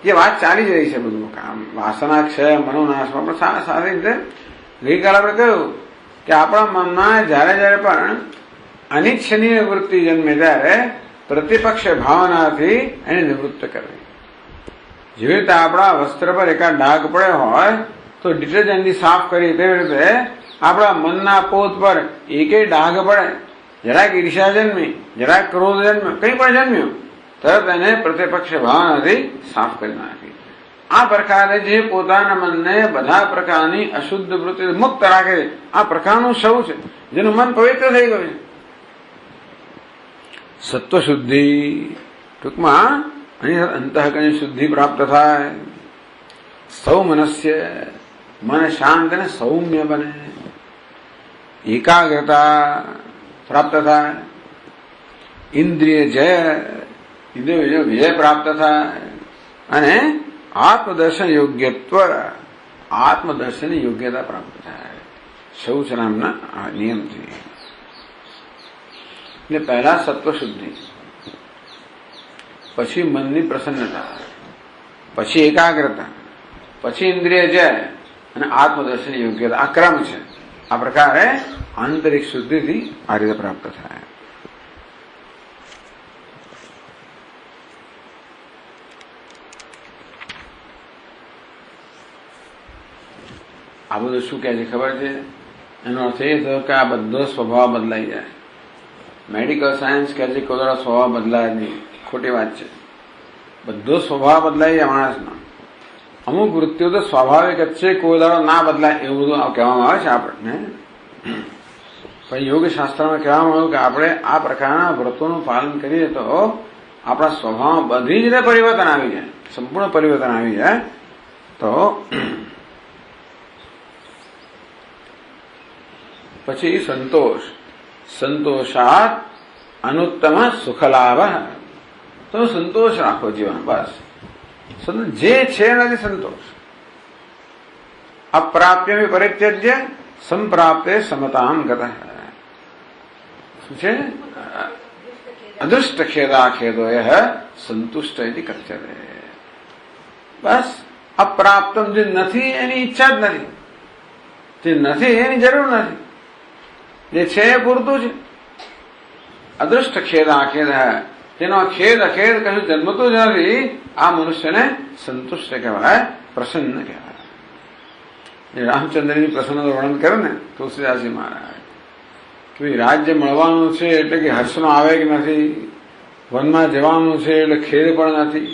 જે વાત ચાલી જ રહી છે, બધું કામ વાસનાક્ષય મનોનાશમાં પણ સારી રીતે ગઈકાલે આપણે કહ્યું કે આપણા મનમાં જયારે જયારે પણ અનિચ્છનીય વૃત્તિ જન્મે ત્યારે પ્રતિપક્ષ ભાવનાથી એને નિવૃત્ત કરવી. જેવી રીતે આપણા વસ્ત્ર પર એકાદ ડાઘ પડ્યો હોય તો ડિટર્જન્ટથી સાફ કરી, તેવી રીતે આપણા મનના પોત પર એકેય ડાઘ પડે, જરાક ઈર્ષા જન્મી, જરાક ક્રોધ જન્મ્યો, કંઈ પણ જન્મ્યું, તરત એને પ્રતિપક્ષ ભાવનાથી સાફ કરી નાખી. આ પ્રકારે જે પોતાના મનને બધા પ્રકારની અશુદ્ધ વૃત્તિ મુક્ત રાખે છે, આ પ્રકારનું શૌચ છે જેનું મન પવિત્ર થઈ ગયું છે. સત્વ શુદ્ધિ, ટૂંકમાં અહીં અંતઃકરણની શુદ્ધિ પ્રાપ્ત થાય. સૌમનસ્ય, મન શાંત અને સૌમ્ય બને. એકાગ્રતા પ્રાપ્ત થાય. ઇન્દ્રિય જય, ઇન્દ્રિય વિજય પ્રાપ્ત થાય. અને આત્મદર્શન યોગ્યત્વ, આત્મદર્શનની યોગ્યતા પ્રાપ્ત થાય શૌચ નામના નિયમથી. એટલે પહેલા સત્વ શુદ્ધિ, પછી મનની પ્રસન્નતા, પછી એકાગ્રતા, પછી ઇન્દ્રિય જય અને આત્મદર્શન યોગ્યતા. આ ક્રમ છે. આ પ્રકારે આંતરિક શુદ્ધિથી આ રીતે પ્રાપ્ત થાય. આ બધું શું કહે છે ખબર છે? એનો અર્થ એ થયો કે આ બધો સ્વભાવ બદલાઈ જાય. મેડિકલ સાયન્સ કહે છે કોઈ સ્વભાવ બદલાય નહીં, ખોટી વાત છે. બધો સ્વભાવ બદલાઈ જાય માણસનો. અમુક વૃત્તિઓ તો સ્વાભાવિક જ છે, કોઈ દાડો ના બદલાય એવું બધું કહેવામાં આવે છે આપણને. પણ યોગશાસ્ત્રમાં કહેવામાં આવ્યું કે આપણે આ પ્રકારના વ્રતોનું પાલન કરીએ તો આપણા સ્વભાવમાં બધી જ રીતે પરિવર્તન આવી જાય, સંપૂર્ણ પરિવર્તન આવી જાય. તો પછી સંતોષ, સંતોષાત અનુત્તમ સુખલાભ. તો સંતોષ રાખો જીવન, બસ જે છે એનાથી સંતોષ. અપ્રાપ્ય પરિત્યજ્ય સંપ્રાપ્તે સમતામ ગતઃ. શું છે? અદૃષ્ટ ખેદા ખેદો સંતુષ્ટ કથ્યતે. બસ અપ્રાપ્તમ, જે નથી એની ઈચ્છા જ નથી, જે નથી એની જરૂર નથી, જે છે એ પૂરતું છે. અદૃષ્ટ ખેદ આખેદ તેનો ખેદ અખેદ કશું જન્મતું જ નથી. આ મનુષ્યને સંતુષ્ટ કહેવાય, પ્રસન્ન કહેવાય. રામચંદ્રની પ્રસન્નનું વર્ણન કર્યું ને તુલસીદાસજી મહારાજ કે રાજ્ય મળવાનું છે એટલે કે હર્ષનો આવે કે નથી, વનમાં જવાનું છે એટલે ખેદ પણ નથી.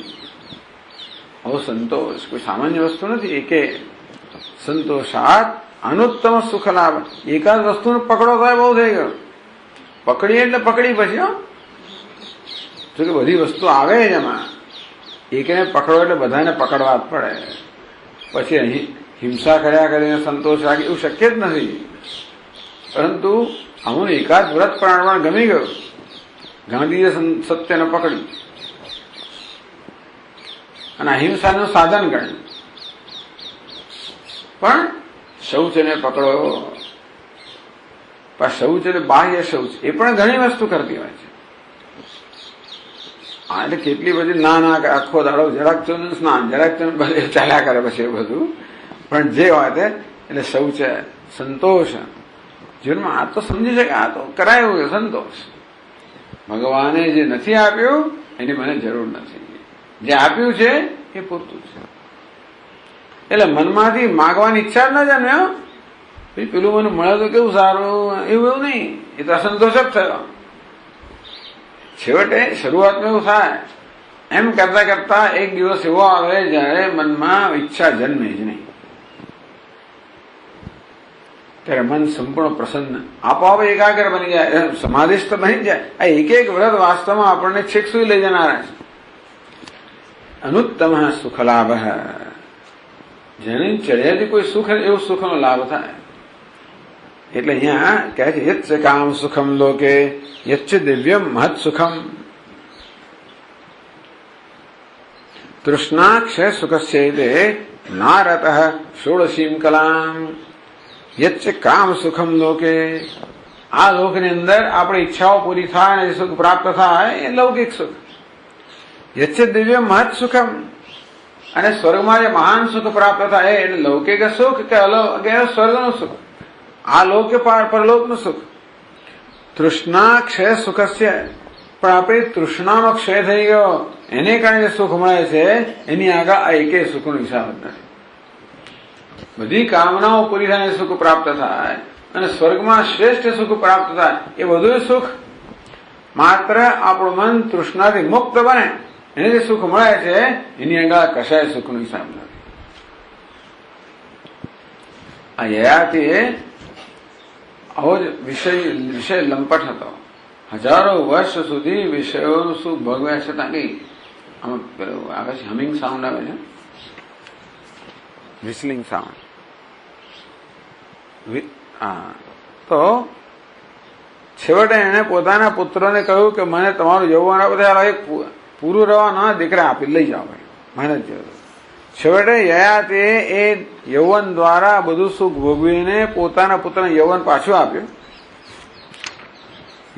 આવો સંતોષ કોઈ સામાન્ય વસ્તુ નથી. એકે સંતોષાત અનુત્તમ સુખ લાભ. એકાદ વસ્તુને પકડો થાય બહુ થઈ ગયો. પકડી એટલે પકડી પછી, જો કે બધી વસ્તુ આવે જ એમાં, એકને પકડો એટલે બધાને પકડવા જ પડે. પછી અહીં હિંસા કર્યા કરીને સંતોષ રાખે એવું શક્ય જ નથી. પરંતુ અમને એકાદ વ્રત પણ ગમી ગયું. ગાંધીએ સત્યને પકડ્યું અને અહિંસાનું સાધન ગણ્યું. પણ શૌચને પકડો. પણ શૌચ એટલે બાહ્ય શૌચ, એ પણ ઘણી વસ્તુ કરતી હોય છે. એટલે કેટલી બધી ના આખો દાડો જરાક સ્નાન જરાક બધે ચાલ્યા કરે પછી એ બધું. પણ જે હોય તે એટલે શૌચ સંતોષ જીવનમાં આ તો સમજી શકે, આ તો કરાયું છે સંતોષ. ભગવાને જે નથી આપ્યું એની મને જરૂર નથી, જે આપ્યું છે એ પૂરતું છે. એટલે મનમાંથી માગવાની ઈચ્છા ન જામે. પેલું મને મળે તો કેવું સારું, એવું નહીં. એ તો અસંતોષ જ થયો. છેવટે શરૂઆતમાં એવું થાય. એમ કરતા કરતા એક દિવસ એવો આવે જયારે મનમાં ઈચ્છા જન્મે જ નહીં. ત્યારે મન સંપૂર્ણ પ્રસન્ન આપોઆપ એકાગ્ર બની જાય, સમાધિસ્થ બની જાય. આ એક એક વ્રત વાસ્તવમાં આપણને છેક સુધી લઈ જનારા છે. અનુત્તમ સુખ લાભ, જેની ચડ્યાથી કોઈ સુખ એવું સુખનો લાભ થાય. એટલે અહીંયા કહે છે યચ્ચ કામ સુખમ લોકે યચ્ચ દિવ્યમ મહત સુખમ તૃષ્ણા ક્ષય સુખસ્યૈતે નારત ષોડશીમ કલામ. યચ્ચ કામ સુખમ લોકે, આ લોકની અંદર આપણી ઈચ્છાઓ પૂરી થાય અને સુખ પ્રાપ્ત થાય એ લૌકિક સુખ. યચ્ચ દિવ્યમ મહત સુખમ, અને સ્વર્ગમાં જે મહાન સુખ પ્રાપ્ત થાય એટલે લૌકિક સુખ કે સ્વર્ગનું સુખ, આ લોક કે પરલોકનું સુખ. તૃષ્ણા ક્ષય સુખસ્ય, પણ આપણી તૃષ્ણાનો ક્ષય થઈ ગયો એને કારણે જે સુખ મળે છે એની આગળ આ એકે સુખનો હિસાબ નથી. બધી કામનાઓ પૂરી થાય સુખ પ્રાપ્ત થાય અને સ્વર્ગમાં શ્રેષ્ઠ સુખ પ્રાપ્ત થાય એ બધું સુખ. માત્ર આપણું મન તૃષ્ણાથી મુક્ત બને એને જે સુખ મળે છે એની આગળ કશાય સુખનો હિસાબ નથી. આ યયાતિએ આવો જ વિષય લંપટ હતો. હજારો વર્ષ સુધી વિષયોનું સુખ ભોગવ્યા છતાં કઈ આમાં આવે છે, હમિંગ સાઉન્ડ આવે છે, વિસલિંગ સાઉન્ડ. તો છેવટે એને પોતાના પુત્રને કહ્યું કે મને તમારું યૌવન બધા પૂરું રહેવા દીકરા આપી લઈ જાઓ ભાઈ, મહેનત જેવું. છેવટે યયાતે એ યૌવન દ્વારા બધું સુખ ભોગવીને પોતાના પુત્રને યૌવન પાછું આપ્યું.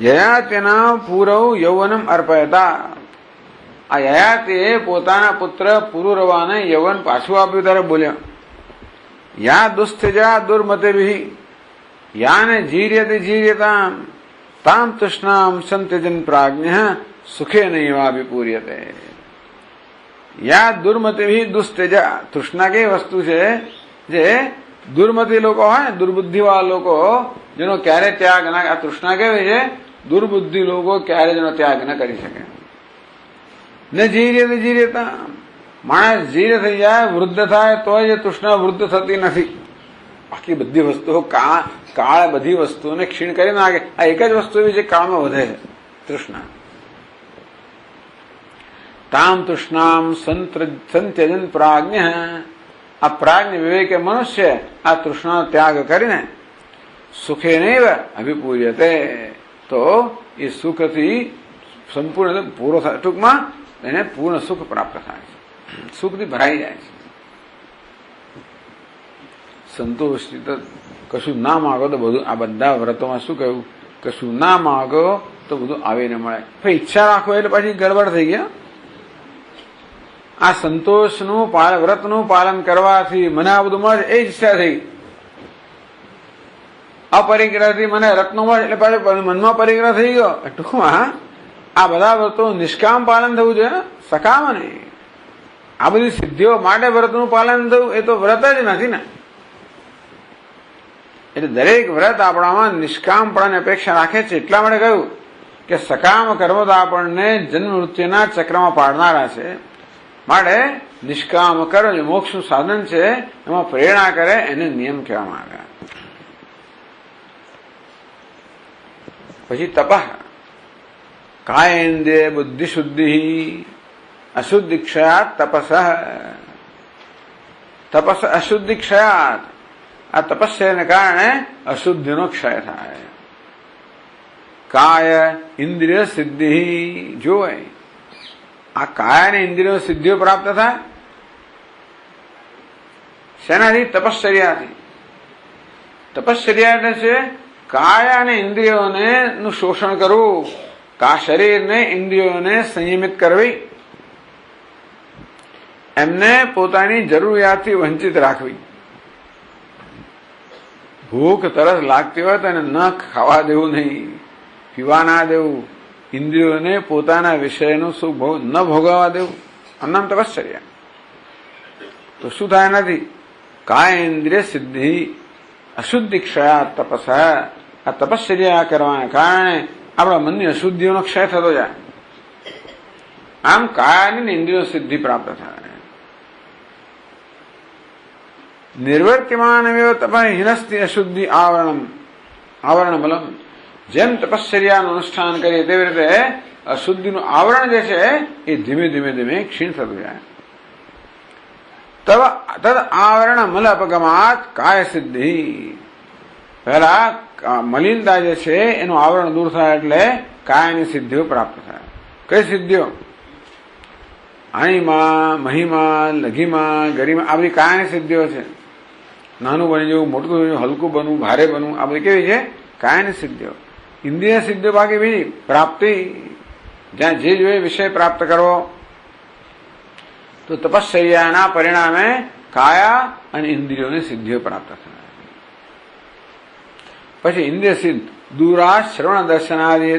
યયાતેના પૂરવ યૌવનમ અર્પયતા. આ યયાતે પોતાના પુત્ર પુરુરવાને યૌવન પાછું આપ્યું ત્યારે બોલ્યા યા દુસ્થિજા દુર્મતિભિ યાને જીર્યતે જીર્યતામ તામ તૃષ્ણામ સંત્યજન પ્રાજ્ઞ સુખે નૈવાભિપૂર્યતે. યા દુર્મતિભિ દુસ્તેજા, તૃષ્ણા કઈ વસ્તુ છે જે દુર્મતી લોકો હોય ને, દુર્બુદ્ધિવાળા લોકો જેનો ક્યારે ત્યાગ ના, આ તૃષ્ણા કેવી છે દુર્બુદ્ધિ લોકો ક્યારે જેનો ત્યાગ ન કરી શકે. ન જીર્યતે જીર્યતા, માણસ જીર થઈ જાય વૃદ્ધ થાય તો એ તૃષ્ણા વૃદ્ધ થતી નથી. બાકી બધી વસ્તુઓ કાળ બધી વસ્તુઓને ક્ષીણ કરી નાખે. આ એક જ વસ્તુ એવી છે કાળમાં વધે છે, તૃષ્ણા. તામ તૃષ્ણામ સંત્યજન પ્રાજ્ઞ, આ પ્રાજ્ઞ વિવેકે મનુષ્ય આ તૃષ્ણાનો ત્યાગ કરીને સુખે નૈવ અભિપૂર્યતે, તો એ સુખથી સંપૂર્ણ પૂરો થાય. ટૂંકમાં એને પૂર્ણ સુખ પ્રાપ્ત થાય છે, સુખથી ભરાઈ જાય છે. સંતોષથી તો કશું ના માગો તો બધું, આ બધા વ્રતોમાં શું કહ્યું, કશું ના માગો તો બધું આવીને મળે. પછી ઈચ્છા રાખો એટલે પછી ગડબડ થઈ ગયા. આ સંતોષનું વ્રતનું પાલન કરવાથી મને આ બધું મળે એ જ ઈચ્છા થઈ. અપરિગ્રહથી મને રત્નો મળે એટલે પાછું મનમાં પરિગ્રહ થઈ ગયો. ટૂંકમાં આ બધા વ્રતો નિષ્કામ પાલન થવું જોઈએ, સકામ નહીં. આ બધી સિદ્ધિઓ માટે વ્રતનું પાલન થયું એ તો વ્રત જ નથી ને. એટલે દરેક વ્રત આપણામાં નિષ્કામપણાની અપેક્ષા રાખે છે. એટલા માટે કહ્યું કે સકામ કર્મો તો આપણને જન્મ મૃત્યુના ચક્રમાં પાડનારા છે. માટે નિષ્કામ કર્મ જે મોક્ષનું સાધન છે એમાં પ્રેરણા કરે એને નિયમ કહેવામાં આવ્યા. પછી તપઃ કાયેન્દ્રિય બુદ્ધિ શુદ્ધિ, અશુદ્ધિ ક્ષયાત તપસ, તપસ અશુદ્ધિ ક્ષયાત, આ તપસ્યાને કારણે અશુદ્ધિનો ક્ષય થાય. કાય ઇન્દ્રિય સિદ્ધિ, જોવે આ કાય અને ઇન્દ્રિયો સિદ્ધિઓ પ્રાપ્ત થાય શેનાથી? તપશ્ચર્યાથી. તપશ્ચર્યા એટલે છે કાય અને ઇન્દ્રિયોને નું શોષણ કરવું, શરીરને ઇન્દ્રિયોને સંયમિત કરવી, એમને પોતાની જરૂરિયાતથી વંચિત રાખવી. ભૂખ તરસ લાગતી હોય તો એને ન ખાવા દેવું નહીં, પીવા ના દેવું, ઇન્દ્રિયોને પોતાના વિષયનું સુખ ન ભોગવવા દેવું. આમ નામ તપશ્ચર્યા. તો શું થાય એનાથી? કાય ઇન્દ્રિય સિદ્ધિ અશુદ્ધિ ક્ષયા તપસ. આ તપશ્ચર્યા કરવાને કારણે આપણા મનની અશુદ્ધિઓનો ક્ષય થતો જાય. આમ કાયાની ઇન્દ્રિયો સિદ્ધિ પ્રાપ્ત થાય. નિર્વર્ત્યમાન હિનસ્તિ અશુદ્ધિ આવરણ બલમ. જેમ તપશ્ચર્યાનું અનુષ્ઠાન કરીએ તેવી રીતે અશુદ્ધિનું આવરણ જે છે એ ધીમે ધીમે ધીમે ક્ષીણ થતું જાય. તદ આવરણ મલ અપગમાત કાય સિદ્ધિ. પહેલા મલિનતા જે છે એનું આવરણ દૂર થાય એટલે કાયની સિદ્ધિઓ પ્રાપ્ત થાય. કઈ સિદ્ધિઓ? અણીમાં, મહિમા, લઘીમાં, ગરિમા, આ બધી કાયાની સિદ્ધિઓ છે. નાનું બની જવું, મોટું બનવું, હલકું બનવું, ભારે બનવું, આ બધી કેવી છે? કાયાની સિદ્ધિઓ. ઇન્દ્રિય સિદ્ધિઓ બાકી બીજી પ્રાપ્તિ, જ્યાં જે જોઈએ વિષય પ્રાપ્ત કરવો. તો તપશ્ચર્યાના પરિણામે કાયા અને ઇન્દ્રિયોની સિદ્ધિઓ પ્રાપ્ત થાય. પછી ઇન્દ્રિય સિદ્ધ દૂરા શ્રવણ દર્શનાદિ,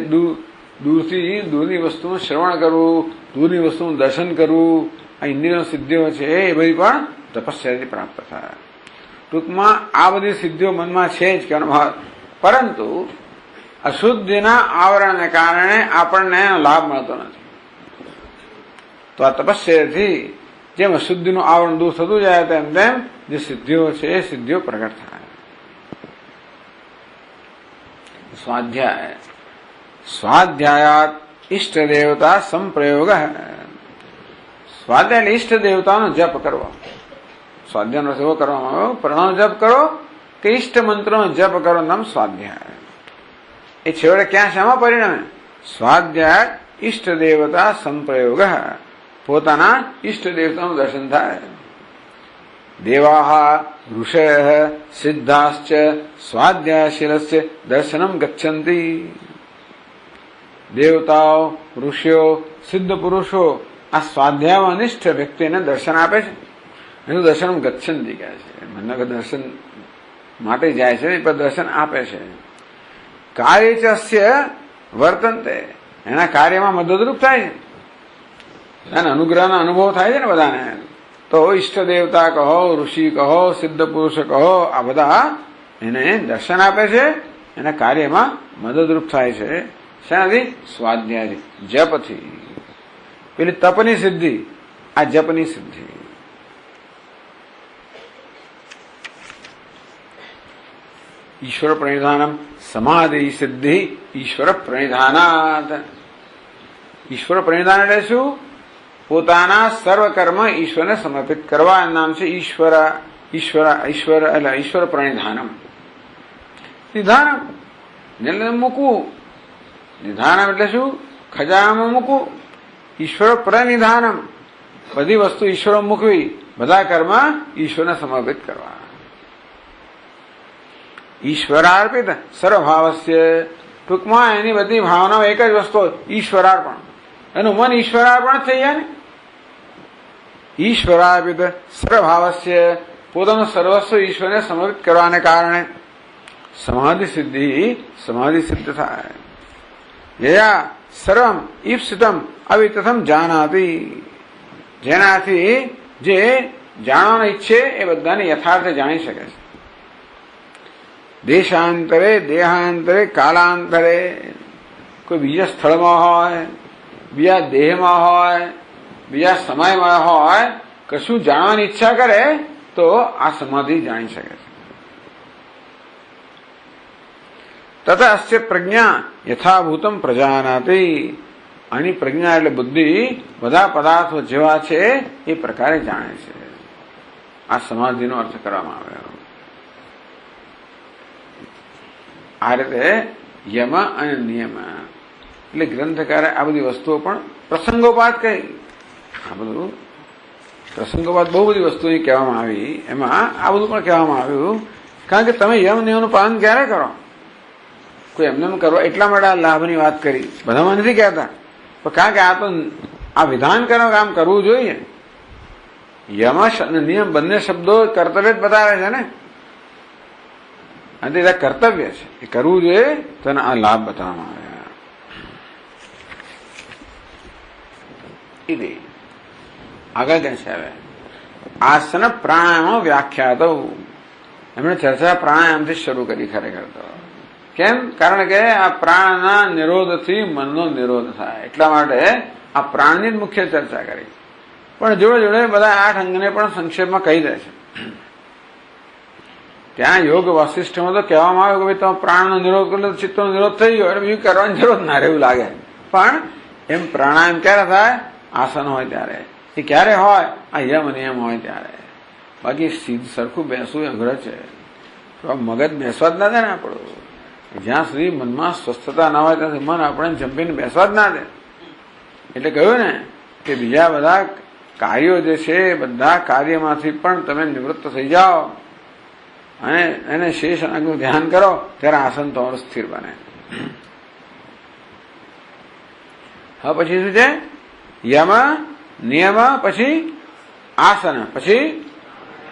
દૂરની વસ્તુનું શ્રવણ કરવું, દૂરની વસ્તુનું દર્શન કરવું, આ ઇન્દ્રિયો સિદ્ધિઓ છે એ બધી પણ તપશ્ચર્યાથી પ્રાપ્ત થાય. ટૂંકમાં આ બધી સિદ્ધિઓ મનમાં છે જ કે, પરંતુ અશુદ્ધિના આવરણને કારણે આપણને એનો લાભ મળતો નથી. તો આ તપસ્યાથી જેમ અશુદ્ધિનું આવરણ દૂર થતું જાય તેમ તેમ જે સિદ્ધિઓ છે એ સિદ્ધિઓ પ્રગટ થાય. સ્વાધ્યાય. સ્વાધ્યાયાત ઇષ્ટ દેવતા સંપ્રયોગ. સ્વાધ્યાય એટલે ઇષ્ટ દેવતાનો જપ કરવો. સ્વાધ્યાયનો સેવો કરવામાં આવ્યો. પ્રણવ જપ કરો કે ઇષ્ટ મંત્રનો જપ કરો, નામ સ્વાધ્યાય. એ છેવટે ક્યાં શામાં પરિણમે? સ્વાધ્યાય ઇષ્ટ દેવતા સંપ્રયોગ. પોતાના ઇષ્ટ દેવતાનું દર્શન થાય. દેવાહ ઋષય સિદ્ધાશ્ચ સ્વાધ્યાયશીલસ્ય દર્શનમ ગચ્છન્તિ. દેવતાઓ, ઋષિઓ, સિદ્ધ પુરુષો આ સ્વાધ્યાય અનિષ્ઠ વ્યક્તિને દર્શન આપે છે. એનું દર્શન ગચ્છન્તિ કહે છે. મને દર્શન માટે જાય છે, પણ દર્શન આપે છે. કાર્ય ચ અસ્ય વર્તન્તે, એના કાર્યમાં મદદરૂપ થાય છે. એને અનુગ્રહનો અનુભવ થાય છે ને બધાને. તો ઈષ્ટ દેવતા કહો, ઋષિ કહો, સિદ્ધ પુરુષ કહો, આ બધા એને દર્શન આપે છે, એના કાર્યમાં મદદરૂપ થાય છે. શાનાથી? સ્વાધ્યાયથી, જપથી. પેલી તપની સિદ્ધિ, આ જપની સિદ્ધિ. ઈશ્વર પ્રણિધાનમ સમાધિ સિદ્ધિ ઈશ્વર પ્રણિધાનાત. ઈશ્વર પ્રણિધાન એટલે શું? પોતાના સર્વ કર્મ ઈશ્વરને સમર્પિત કરવા. એનું નામ છે ઈશ્વર. ઈશ્વર એટલે ઈશ્વર પ્રણિધાનમ. નિધાનમ એટલે મૂકવું. નિધાનમ એટલે શું? ખજાનામાં મૂકવું. ઈશ્વર પ્રનિધાનમ, બધી વસ્તુ ઈશ્વર મૂકવી, બધા કર્મ ઈશ્વરને સમર્પિત કરવા. ઈશ્વરાર્પિત સર્વભાવસ્ય, ટૂંકમાં એની બધી ભાવનાઓ એક જ વસ્તુ, ઈશ્વરાર્પણ. એનું મન ઈશ્વરાર્પણ જ થઈ જાય ને. ઈશ્વરાર્પિત સર્વભાવસ્ય, પોતાનું સર્વસ્વ ઈશ્વરને સમર્પિત કરવાને કારણે સમાધિ સિદ્ધ થાય. યયા સર્વમ ઈપ્સિતમ અવિતથમ જાનાતિ, જેનાથી જે જાણવાનું ઈચ્છે એ બધાને યથાર્થ જાણી શકે છે. દેશાંતરે, દેહાંતરે, કાલાંતરે, કોઈ બીજા સ્થળમાં હોય, બીજા દેહમાં હોય, બીજા સમયમાં હોય, કશું જાણવાની ઈચ્છા કરે તો આ સમાધિ જાણી શકે છે. તથા અસ્ય પ્રજ્ઞા યથાભૂતમ પ્રજાનાતિ, આની પ્રજ્ઞા એટલે બુદ્ધિ બધા પદાર્થો જેવા છે એ પ્રકારે જાણે છે. આ સમાધિનો અર્થ કરવામાં આવ્યો. આ રીતે યમ અને નિયમ એટલે ગ્રંથકારે આ બધી વસ્તુઓ પણ પ્રસંગોપાત કહી. આ બધું પ્રસંગોપાત બહુ બધી વસ્તુઓ કહેવામાં આવી. એમાં આ બધું પણ કહેવામાં આવ્યું કારણ કે તમે યમ નિયમનું પાલન ક્યારે કરો. કોઈ એમને કરવા એટલા માટે આ લાભની વાત કરી, બધામાં નથી કહેતા. પણ કારણ કે આ તો આ વિધાન કરો કામ કરવું જોઈએ. યમ અને નિયમ બંને શબ્દો કર્તવ્ય જ બતાવે છે ને, અને તે કર્તવ્ય છે એ કરવું જોઈએ. તો આ લાભ બતાવવામાં આવ્યા. આગળ કહે છે હવે આસન પ્રાણાયામ વ્યાખ્યાતો. એમણે ચર્ચા પ્રાણાયામથી શરૂ કરી ખરેખર તો. કેમ? કારણ કે આ પ્રાણના નિરોધથી મનનો નિરોધ થાય એટલા માટે આ પ્રાણની જ મુખ્ય ચર્ચા કરી. પણ જોડે જોડે બધા 8 અંગને પણ સંક્ષેપમાં કહી દે છે. ત્યાં યોગ વાસિષ્ઠમાં તો કહેવામાં આવ્યું કે ભાઈ તમે પ્રાણનો નિરોધ કરો તો ચિત્તનો નિરોધ થઈ ગયો એટલે બીજું કરવાની જરૂર ના રહે એવું લાગે. પણ એમ પ્રાણાયામ ક્યારે થાય? આસન હોય ત્યારે. એ ક્યારે હોય? આ યમ નિયમ હોય ત્યારે. બાકી સીધ સરખું બેસવું અઘર છે. મગજ બેસવા જ ના દે ને આપણું. જ્યાં સુધી મનમાં સ્વસ્થતા ના હોય ત્યાં મન આપણે જંપીને બેસવા જ ના દે. એટલે કહ્યું ને કે બીજા બધા કાર્યો જે છે બધા કાર્યમાંથી પણ તમે નિવૃત્ત થઈ જાઓ અને એને શેષ અંગનું ધ્યાન કરો ત્યારે આસન તમારું સ્થિર બને. હવે પછી શું છે? યમ નિયમ, પછી આસન, પછી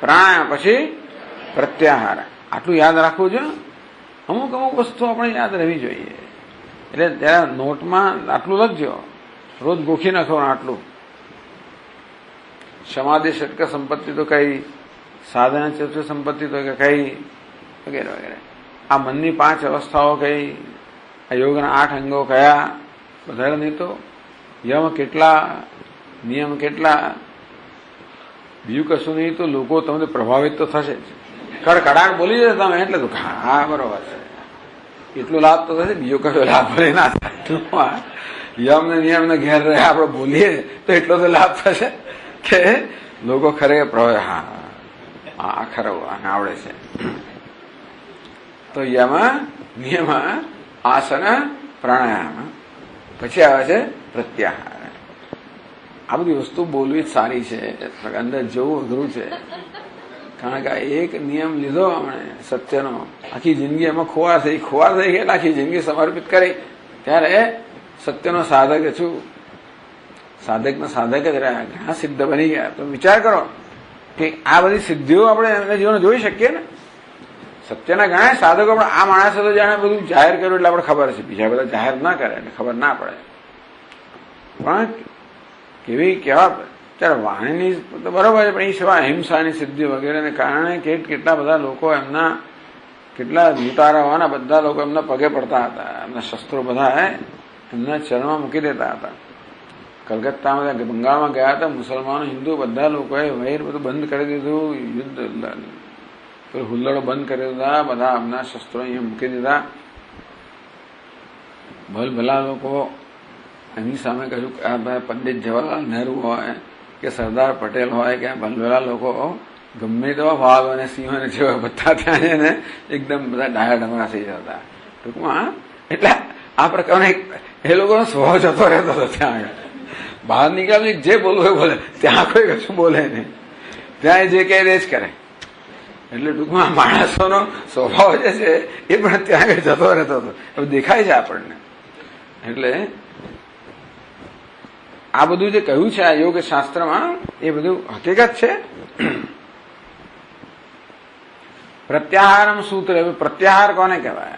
પ્રાણાયામ, પછી પ્રત્યાહાર. આટલું યાદ રાખવું છે. અમુક વસ્તુ આપણે યાદ રહેવી જોઈએ. એટલે ત્યારે નોટમાં આટલું લખજો, રોજ ગોખી નાખો. આટલું સમાધિ ષટક સંપત્તિ તો કઈ, સાધના ચતુર્થ સંપત્તિ તો કઈ, વગેરે વગેરે. આ મનની 5 અવસ્થાઓ કઈ, આ યોગના 8 અંગો કયા, વધારે નહીં તો યમ કેટલા, નિયમ કેટલા, બીજું કશું નહીં તો લોકો તમને પ્રભાવિત તો થશે જ. કડકડાટ બોલી જશે તમે એટલે તો હા બરોબર છે એટલો લાભ તો થશે, બીજો કશો લાભ ભલે ના થાય. યમ ને નિયમ ને ઘેર રહે આપણે બોલીએ તો એટલો તો લાભ થશે કે લોકો ખરેખર હા ખરો આને આવડે છે. તો યમ નિયમ આસન પ્રાણાયામ, પછી આવે છે પ્રત્યાહાર. આ બધી વસ્તુ બોલવી જ સારી છે, અંદર જવું અઘરું છે. કારણ કે એક નિયમ લીધો આપણે સત્યનો, આખી જિંદગી એમાં ખોવા થઈ ગયેલા, આખી જિંદગી સમર્પિત કરી ત્યારે સત્યનો સાધક છું. સાધકના સાધક જ રહ્યા, ઘણા સિદ્ધ બની ગયા. તો વિચાર કરો કે આ બધી સિદ્ધિઓ આપણે એમના જીવન જોઈ શકીએ ને. સત્યના ઘણા સાધકો પણ આ માણસે તો જાણે બધું જાહેર કર્યું એટલે આપણે ખબર છે, બીજા બધા જાહેર ના કરે એટલે ખબર ના પડે. પણ કેવા ત્યારે વાણીની તો બરોબર છે, પણ એ સિવાય અહિંસાની સિદ્ધિ વગેરેને કારણે કેટલા બધા લોકો એમના કેટલા લૂંટારા હોવાના બધા લોકો એમના પગે પડતા હતા. એમના શસ્ત્રો બધા એમના ચરણમાં મૂકી દેતા હતા. કલકત્તામાં બંગાળમાં ગયા હતા મુસલમાનો હિન્દુ બધા લોકોએ વૈર બધું બંધ કરી દીધું, યુદ્ધ હુલ્લડો બંધ કરી દીધા, બધા એમના શસ્ત્રો અહીંયા મૂકી દીધા. ભલા લોકો એની સામે કહ્યું પંડિત જવાહરલાલ નહેરુ હોય કે સરદાર પટેલ હોય કે ભલભલા લોકો ગમે તેવા વાઘ અને સિંહ અને જેવા બધા ત્યાં છે ને એકદમ બધા ડાયા ડમરા થઈ જતા. ટૂંકમાં એટલે આ પ્રકારનો એ લોકોનો સ્વભાવ જતો રહેતો હતો. ત્યાં આગળ બહાર નીકળે જે બોલવું એ બોલે, ત્યાં કોઈ કશું બોલે નહીં, ત્યાં જે કહે એ જ કરે. એટલે ટૂંકમાં માણસોનો સ્વભાવ જે છે એ પણ ત્યાં આગળ જતો રહેતો હતો. હવે દેખાય છે આપણને. એટલે આ બધું જે કહ્યું છે આ યોગ શાસ્ત્રમાં એ બધું હકીકત છે. પ્રત્યાહારમ સૂત્ર, પ્રત્યાહાર કોને કહેવાય?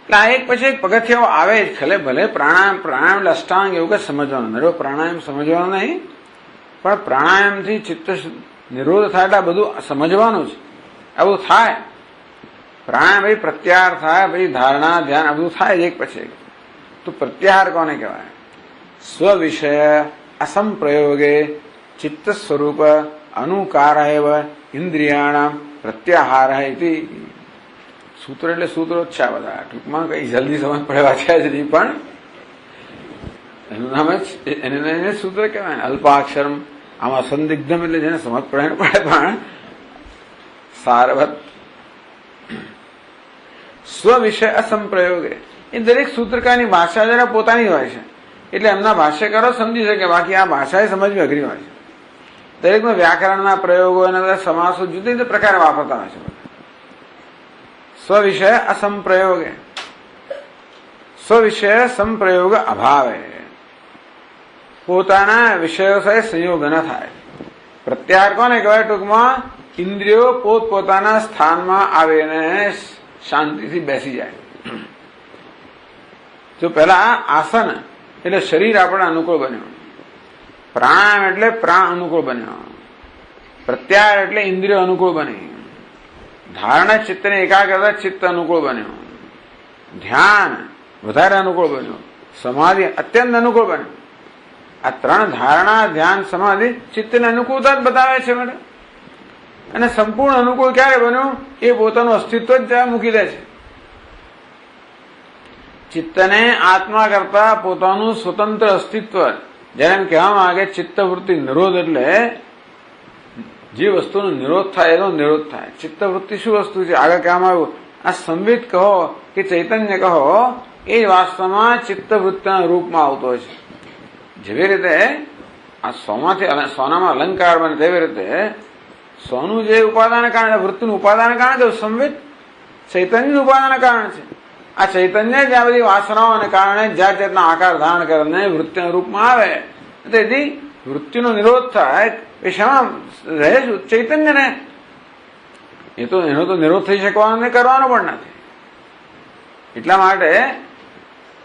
એટલે આ એક પછી એક પગથિયાઓ આવે જ. ભલે પ્રાણાયામ એટલે અષ્ટાંગ એવું કે સમજવાનું, નરો પ્રાણાયામ સમજવાનું નહીં, પણ પ્રાણાયામથી ચિત્ત નિરોધ થાય એટલે આ બધું સમજવાનું જ. આ બધું થાય પ્રાણાયામ, ભાઈ પ્રત્યાહાર થાય, ભાઈ ધારણા ધ્યાન આ બધું થાય જ એક પછી એક. તો પ્રત્યાહાર કોને કહેવાય? સ્વવિષય અસંપ્રયોગે ચિત્ત સ્વરૂપ અનુકાર ઇન્દ્રિયાણામ પ્રત્યાહાર ઇતિ. સૂત્ર એટલે સૂત્રો જ છે બધા. ટૂંકમાં કઈ જલ્દી સમજ પડવા છે જ નહીં, પણ એનું નામ એને સૂત્ર કહેવાય. અલ્પાક્ષરમ, આમાં સંદિગ્ધમ એટલે જેને સમજ પડે પણ સારવત સ્વવિષય અસંપ્રયોગે. એ દરેક સૂત્રકારની ભાષા જરા પોતાની હોય છે, એટલે એમના ભાષ્યકારો સમજી શકે, બાકી આ ભાષા સમજવી અઘરી હોય છે. દરેકમાં વ્યાકરણના પ્રયોગો અને બધા સમાસો જુદી જુદી પ્રકારે વાપરતા હોય છે. સ્વવિષય અસંપ્રયોગે, સ્વવિષય સંપ્રયોગ અભાવે, પોતાના વિષયો સાથે સંયોગ ન થાય. પ્રત્યાહાર કોને કહેવાય? ટૂંકમાં ઇન્દ્રિયો પોતપોતાના સ્થાનમાં આવીને શાંતિથી બેસી જાય. જો પેલા આસન એટલે શરીર આપણા અનુકૂળ બન્યું, પ્રાણાયામ એટલે પ્રાણ અનુકૂળ બન્યો, પ્રત્યાહાર એટલે ઇન્દ્રિયો અનુકૂળ બની, ધારણા ચિત્તને એકાગ્રતા ચિત્ત અનુકૂળ બન્યું, ધ્યાન વધારે અનુકૂળ બન્યું, સમાધિ અત્યંત અનુકૂળ બન્યું. આ ત્રણ ધારણા, ધ્યાન, સમાધિ ચિત્તને અનુકૂળતા જ બતાવે છે મેડમ. અને સંપૂર્ણ અનુકૂળ ક્યારે બન્યું? એ પોતાનું અસ્તિત્વ જ ત્યાં મૂકી દે છે. ચિત્તને આત્મા કરતા પોતાનું સ્વતંત્ર અસ્તિત્વ, જ્યારે એમ કહેવા માંગે ચિત્તવૃત્તિ નિરોધ એટલે જે વસ્તુનો નિરોધ થાય એનો નિરોધ થાય. ચિત્તવૃત્તિ શું વસ્તુ છે? આગળ કહેવામાં આવ્યું, આ સંવિત કહો કે ચૈતન્ય કહો, એ વાસ્તવમાં ચિત્તવૃત્તિના રૂપમાં આવતો હોય છે. જેવી રીતે આ સોનામાં અલંકાર બને તેવી રીતે સોનું જે ઉપાદાન કારણે, વૃત્તિનું ઉપાદાન કારણે તો સંવિત ચૈતન્યનું ઉપાદાન કારણ છે. આ ચૈતન્ય જ આ બધી વાસનાઓને કારણે જાત જાતના આકાર ધારણ કરીને વૃત્તિના રૂપમાં આવે. તેથી વૃત્તિનો નિરોધ થાય એ શામાં રહે છે? ચૈતન્યને. એનો તો નિરોધ થઈ શકવાનો ને કરવાનો પણ નથી. એટલા માટે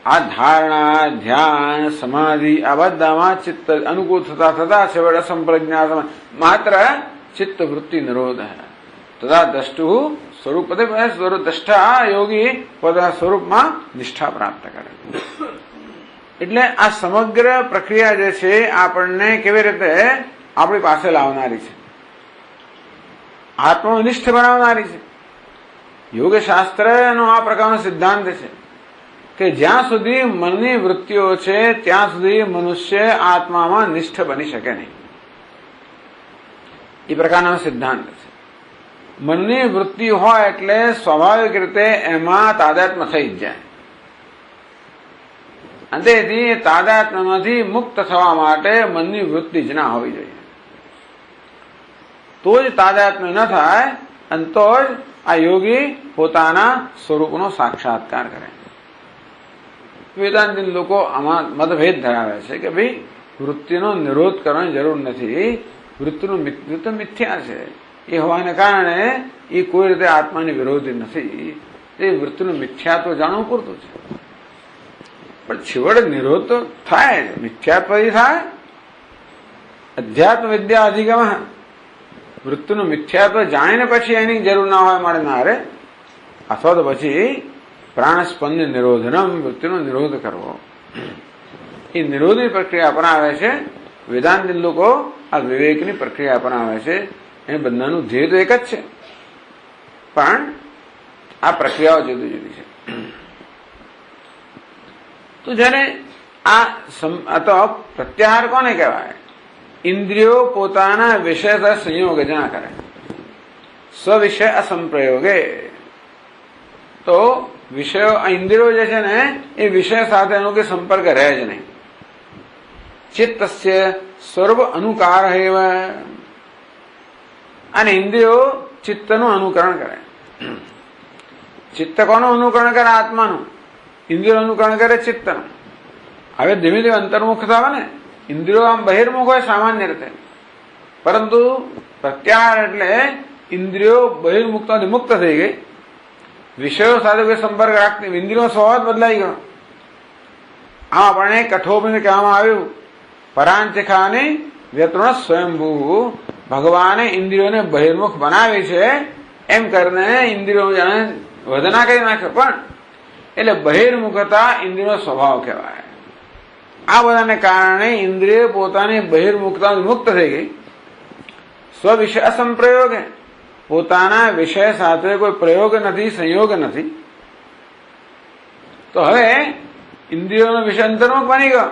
આ ધારણા, ધ્યાન, સમાધિ આ બધામાં ચિત્ત અનુકૂળ થતા થતા છેવટે સંપ્રજ્ઞા માત્ર ચિત્ત વૃત્તિ નિરોધ તથા દ્રષ્ટુ સ્વરૂપ દ્રષ્ટા યોગી પોતાના સ્વરૂપમાં નિષ્ઠા પ્રાપ્ત કરે. એટલે આ સમગ્ર પ્રક્રિયા જે છે આપણને કેવી રીતે આપણી પાસે લાવનારી છે, આત્મનિષ્ઠ બનાવનારી છે. યોગશાસ્ત્રનો આ પ્રકારનો સિદ્ધાંત છે કે જ્યાં સુધી મનની વૃત્તિઓ છે ત્યાં સુધી મનુષ્ય આત્મામાં નિષ્ઠ બની શકે નહીં. એ પ્રકારનો સિદ્ધાંત છે. મનની વૃત્તિ હોય એટલે સ્વાભાવિક રીતે એમાં તાદાત્મ્ય થઈ જ જાય. અને તેથી તાદાત્મ્યમાંથી મુક્ત થવા માટે મનની વૃત્તિ જ ના હોવી જોઈએ. તો જ તાદાત્મ્ય ન થાય અને તો જ આ યોગી પોતાના સ્વરૂપનો સાક્ષાત્કાર કરે. વેદાંતિન લોકો આમાં મતભેદ ધરાવે છે કે ભાઈ વૃત્તિનો નિરોધ કરવાની જરૂર નથી, વૃત્તિનું મિથ્યા છે, એ હોવાને કારણે એ કોઈ રીતે આત્માની વિરોધી નથી, એ વૃત્તિનું મિથ્યાત્વ જાણવું પૂરતું છે. પણ છેવટે નિરોધ તો થાય, મિથ્યાત્વ થાય. અધ્યાત્મ વિદ્યા અધિગમ, વૃત્તિનું મિથ્યાત્વ જાણીને પછી એની જરૂર ના હોય મળે ના રે, અથવા તો પછી પ્રાણસ્પંદ નિરોધનમ, વૃત્તિનો નિરોધ કરવો. એ નિરોધની પ્રક્રિયા અપનાવે છે વેદાંતિન લોકો. આ વિવેકની પ્રક્રિયા અપનાવે છે. એ બંધાનું ધ્યેય તો એક જ છે, પણ આ પ્રક્રિયાઓ જુદી જુદી છે. તો જયારે આ તો પ્રત્યાહાર કોને કહેવાય? ઇન્દ્રિયો પોતાના વિષય સાથે સંયોગ જ ના કરે, સ્વવિષય અસંપ્રયોગે. તો વિષયો, ઇન્દ્રિયો જે છે ને એ વિષય સાથે એનો કોઈ સંપર્ક રહે જ નહીં. ચિત્તસ્ય સર્વ અનુકાર હેવ, અને ઇન્દ્રિયો ચિત્તનું અનુકરણ કરે. ચિત્ત કોનું અનુકરણ કરે? આત્માનું. ઇન્દ્રિયો અનુકરણ કરે ચિત્તનું. હવે ધીમે ધીમે અંતર્મુખ થવા ને, ઇન્દ્રિયો આમ બહિર્મુખ હોય સામાન્ય રીતે, પરંતુ પ્રત્યાહાર એટલે ઇન્દ્રિયો બહિર્મુક્તથી મુક્ત થઈ ગઈ, વિષયો સાથે કોઈ સંપર્ક રાખતી, ઇન્દ્રિયો સ્વભાવ બદલાઈ ગયો. આમ આપણને કઠોપનિષદ કહેવામાં આવ્યું, પરાંચખાની વ્યતૃણ સ્વયંભૂ, ભગવાને ઇન્દ્રિયોને બહિર્મુખ બનાવી છે એમ કરીને ઇન્દ્રિયો જાણે વધના કરી નાખ્યો. પણ એટલે બહિર્મુખતા ઇન્દ્રિયનો સ્વભાવ કહેવાય. આ બધાને કારણે ઇન્દ્રિય પોતાની બહિર્મુખતા મુક્ત થઈ ગઈ. સ્વવિષય અસંપ્રયોગ, પોતાના વિષય સાથે કોઈ પ્રયોગ નથી, સંયોગ નથી. તો હવે ઇન્દ્રિયોનો વિષય અંતર્મુખ બની ગયો.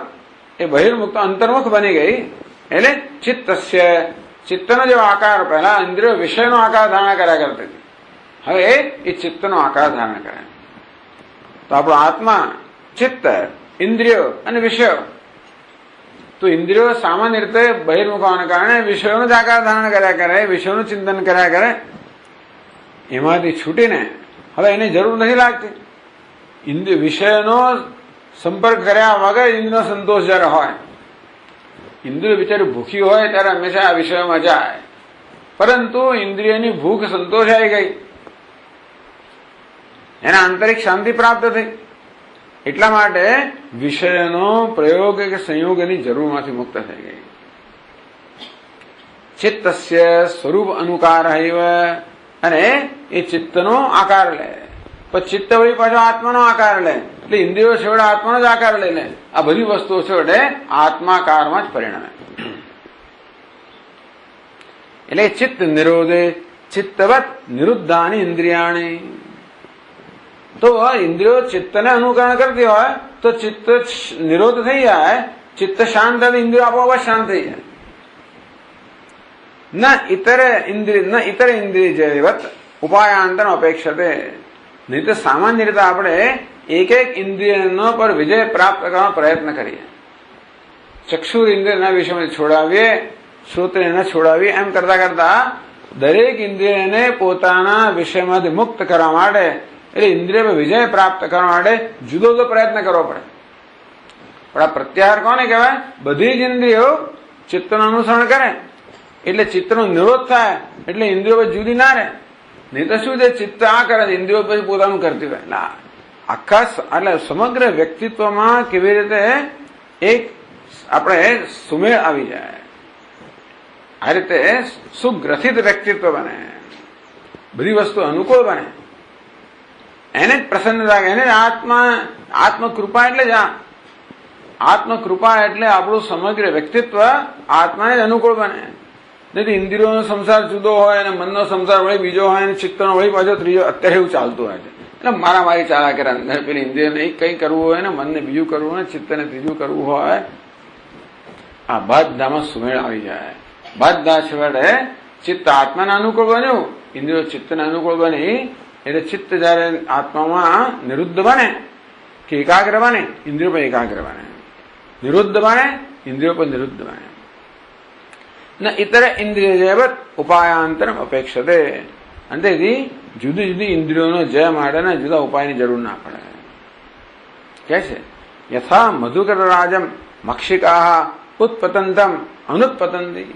એ બહિર્મુક્ત અંતર્મુખ બની ગઈ. એટલે ચિત્તસ્ય, ચિત્તનો જેવો આકાર, પહેલા ઇન્દ્રિયો વિષયનો આકાર ધારણ કર્યા કરતી હતી, હવે એ ચિત્તનો આકાર ધારણ કરે. તો આપણો આત્મા, ચિત્ત, ઇન્દ્રિયો અને વિષયો. તો ઇન્દ્રિયો સામાન્ય રીતે બહિર્મુખ હોવાને કારણે વિષયોનો જ આકાર ધારણ કર્યા કરે, વિષયોનું ચિંતન કર્યા કરે. એમાંથી છૂટીને હવે એની જરૂર નથી લાગતી. વિષયનો સંપર્ક કર્યા વગર ઇન્દ્રિયનો સંતોષ જયારે હોય, ઇન્દ્રિય બિચારી ભૂખી હોય ત્યારે હંમેશા આ વિષયોમાં જાય, પરંતુ ઇન્દ્રિયની ભૂખ સંતોષાઈ ગઈ, એના આંતરિક શાંતિ પ્રાપ્ત થઈ. એટલા માટે વિષયનો પ્રયોગ કે સંયોગની જરૂરમાંથી મુક્ત થઈ ગઈ. ચિત્તસ્ય સ્વરૂપ અનુકાર અને એ ચિત્તનો આકાર લે, પછી ચિત્ત વળી પાછો આત્માનો આકાર લે, એટલે ઇન્દ્રિયો છેવડે આત્માનો જ આકાર લઈ લે. આ બધી વસ્તુઓ છેવડે આત્માકારમાં જ પરિણમે. એટલે ચિત્ત નિરોધે ચિત્તવત નિરુદ્ધાની ઇન્દ્રિયાણી. તો ઇન્દ્રિયો ચિત્તને અનુકરણ કરતી હોય તો ચિત્ત નિરોધ થઈ જાય, ચિત્ત શાંત થાય, ઇન્દ્રિયો આપોઆપ શાંત થઈ જાય. ન ઇતર ઇન્દ્રિય જેવત ઉપાયાંતર અપેક્ષતે. નહીં તો સામાન્ય રીતે આપણે એક એક ઇન્દ્રિયનો પર વિજય પ્રાપ્ત કરવાનો પ્રયત્ન કરીએ. ચક્ષુર ઇન્દ્રિયના વિષયમાં છોડાવીએ, શ્રોત્રેયને છોડાવીએ, એમ કરતા કરતા દરેક ઇન્દ્રિયને પોતાના વિષયમાંથી મુક્ત કરવા માટે, એટલે ઇન્દ્રિય પર વિજય પ્રાપ્ત કરવા માટે જુદો જુદો પ્રયત્ન કરવો પડે. પણ આ પ્રત્યાહાર કોને કહેવાય? બધી જ ઇન્દ્રિયો ચિત્તનું અનુસરણ કરે એટલે ચિત્તનો નિરોધ થાય, એટલે ઇન્દ્રિયો પછી જુદી ના રહે. નહીં તો શું છે, ચિત્ત આ કરે, ઇન્દ્રિયો પછી પોતાનું કરતી હોય. એટલે આખા એટલે સમગ્ર વ્યક્તિત્વમાં કેવી રીતે એક આપણે સુમેળ આવી જાય, આ રીતે સુગ્રથિત વ્યક્તિત્વ બને, બધી વસ્તુ અનુકૂળ બને, એને જ પ્રસન્નતા, એને જ આત્મકૃપા. એટલે જ આત્મકૃપા એટલે આપણું સમગ્ર વ્યક્તિત્વ આત્માને જ અનુકૂળ બને. નહીં તો ઇન્દ્રિયોનો સંસાર જુદો હોય અને મનનો સંસાર વળી બીજો હોય અને ચિત્તનો વળી પાછો ત્રીજો. અત્યારે એવું ચાલતું હોય છે. એટલે મારી ચાલા કરે, અંદર પેલી ઇન્દ્રિયને કંઈ કરવું હોય ને, મનને બીજું કરવું હોય, ચિત્તને ત્રીજું કરવું હોય. આ બધામાં સુમેળ આવી જાય. બધા છેવટે ચિત્ત આત્માને અનુકૂળ બન્યું, ઇન્દ્રિયો ચિત્તને અનુકૂળ બની. એટલે ચિત્ત જયારે આત્મામાં નિરુદ્ધ બને કે એકાગ્ર બને, ઇન્દ્રિયો પણ એકાગ્ર બને, નિરુદ્ધ બને, ઇન્દ્રિયો પણ નિરુદ્ધ બને. ન ઇતર ઇન્દ્રિય જેવત ઉપાયાંતર અપેક્ષતે. અને તેથી જુદી જુદી ઇન્દ્રિયોનો જય માટે જુદા ઉપાયની જરૂર ના પડે. કે છે યથા મધુકર રાજમ મક્ષિકા ઉત્પતંતમ અનુત્પતંતી.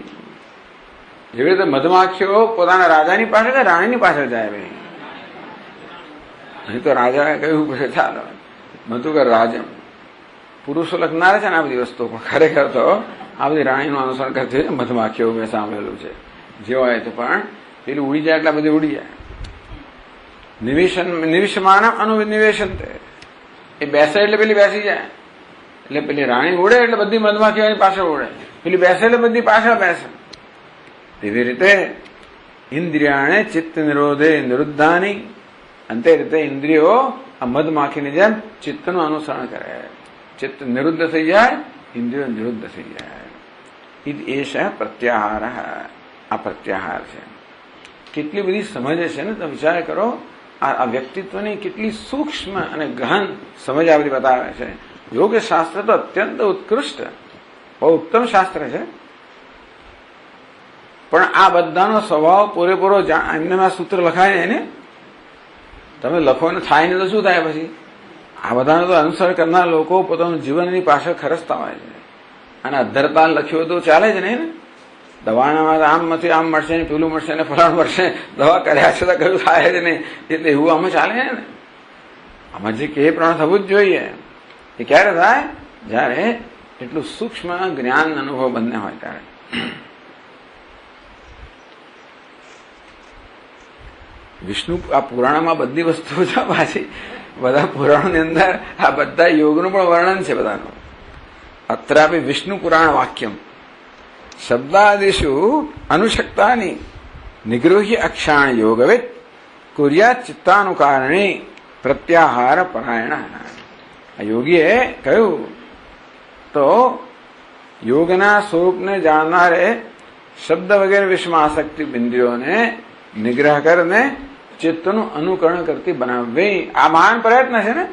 જેવી રીતે મધમાખીઓ પોતાના રાજાની પાસે કે રાણીની પાસે જાય. ભાઈ અહીં તો રાજાએ કહ્યું કે ચાલો મધુકર રાજમ, પુરુષો લખનાર છે ને આ બધી વસ્તુ, પણ ખરેખર તો આ બધી રાણીનું અનુસરણ કરતી હોય. મધમાખીઓ મેં સાંભળેલું છે. જે હોય તો પણ પેલું ઉડી જાય એટલા બધી ઉડી જાય. નિવિશમાન અનુનિવેશન, એ બેસે એટલે પેલી બેસી જાય. એટલે પેલી રાણી ઉડે એટલે બધી મધમાખીઓની પાછળ ઉડે, પેલી બેસે એટલે બધી પાછળ બેસે. એવી રીતે ઇન્દ્રિયાણે ચિત્ત નિરોધે નિરુદ્ધાની. અંતે રીતે ઇન્દ્રિયો આ મધમાખીની જેમ ચિત્તનું અનુસરણ કરે, ચિત્ત નિરુદ્ધ થઈ જાય, ઇન્દ્રિયો નિરુદ્ધ થઈ જાય. એશ પ્રત્યાહાર. આ પ્રત્યાહાર છે. કેટલી બધી સમજ છે ને, તમે વિચાર કરો, આ વ્યક્તિત્વની કેટલી સૂક્ષ્મ અને ગહન સમજ આ બધી બતાવે છે. યોગ શાસ્ત્ર તો અત્યંત ઉત્કૃષ્ટ, બહુ ઉત્તમ શાસ્ત્ર છે. પણ આ બધાનો સ્વભાવ પૂરેપૂરો એમને આ સૂત્ર લખાય એને તમે લખો ને થાય ને તો શું થાય પછી? આ બધાને તો અનુસરણ કરનાર લોકો પોતાનું જીવનની પાછળ ખર્ચતા હોય છે. અને અધરતા લખ્યું તો ચાલે જ નહીં ને. દવાના આમ નથી, આમ મળશે ને પેલું મળશે ને ફલાણ મળશે, દવા કર્યા છે તો કયું થાય જ નહીં. એટલે એવું આમાં ચાલે ને. આમાં જે કે પ્રમાણે થવું જ જોઈએ. એ ક્યારે થાય? જયારે એટલું સૂક્ષ્મ જ્ઞાન અનુભવ બંને હોય ત્યારે. વિષ્ણુ આ પુરાણમાં બધી વસ્તુઓ છે પાછી. બધા પુરાણોની અંદર આ બધા યોગનું પણ વર્ણન છે બધાનું. અત્રાપી વિષ્ણુ પુરાણ વાક્યમ શબ્દાદિશુ અનુશક્તાની નિગૃહ્ય અક્ષાણ યોગવિત કુર્યાત ચિત્તાનુકારણે પ્રત્યાહાર પરાયણ. આ યોગીએ કહ્યું તો યોગના સ્વરૂપને જાણનારે શબ્દ વગેરે વિષયમાં આસક્તિ બિંદુઓને નિગ્રહ કરીને ચિત્તનું અનુકરણ કરતી બનાવવી આ મહાન પ્રયત્ન છે ને.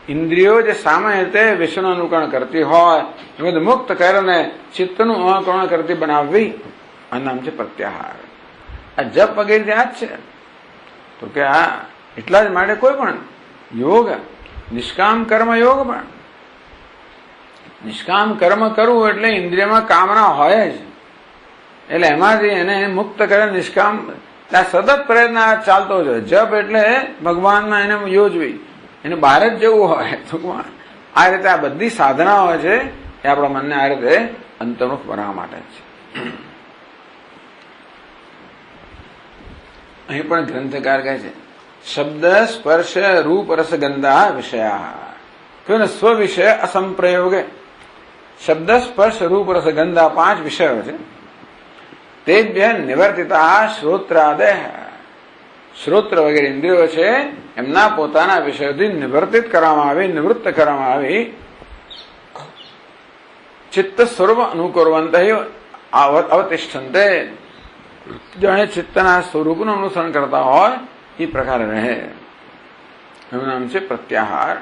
ઇન્દ્રિયો જે સામાન્ય રીતે વિષયનું અનુકરણ કરતી હોય એ બધું મુક્ત કરીને ચિત્તનું અનુકરણ કરતી બનાવવી આ નામ છે પ્રત્યાહાર. આ જપ વગેરે ત્યાં જ છે. તો કે આ એટલા જ માટે કોઈ પણ યોગ નિષ્કામ કર્મ યોગ પણ નિષ્કામ કર્મ કરવું એટલે ઇન્દ્રિયમાં કામના હોય જ એટલે એમાંથી એને મુક્ત કરે નિષ્કામ સતત પ્રયત્ન ચાલતો હોય. જપ એટલે ભગવાનમાં એને યોજવી એને બહાર જ જવું હોય ટૂંકમાં આ રીતે આ બધી સાધનાઓ છે એ આપણા મનને આ રીતે અંતર્મુખ બનાવવા માટે છે. અહીં પણ ગ્રંથકાર કહે છે શબ્દ સ્પર્શ રૂપ રસગંધા વિષયા કહ્યું ને સ્વ વિષય અસંપ્રયોગે. શબ્દ સ્પર્શ રૂપ રસગંધા 5 વિષયો છે. તેભ્ય નિવર્તિતા શ્રોત્રાદેહ શ્રોત્ર વગેરે ઇન્દ્રિયો છે એમના પોતાના વિષયોથી નિવર્તિત કરવામાં આવી નિવૃત્ત કરવામાં આવી ચિત્ત સ્વરૂપ અનુકૂરવંત અવતિષ્ઠંતે જાણે ચિત્તના સ્વરૂપનું અનુસરણ કરતા હોય એ પ્રકારે રહે. એનું નામ છે પ્રત્યાહાર.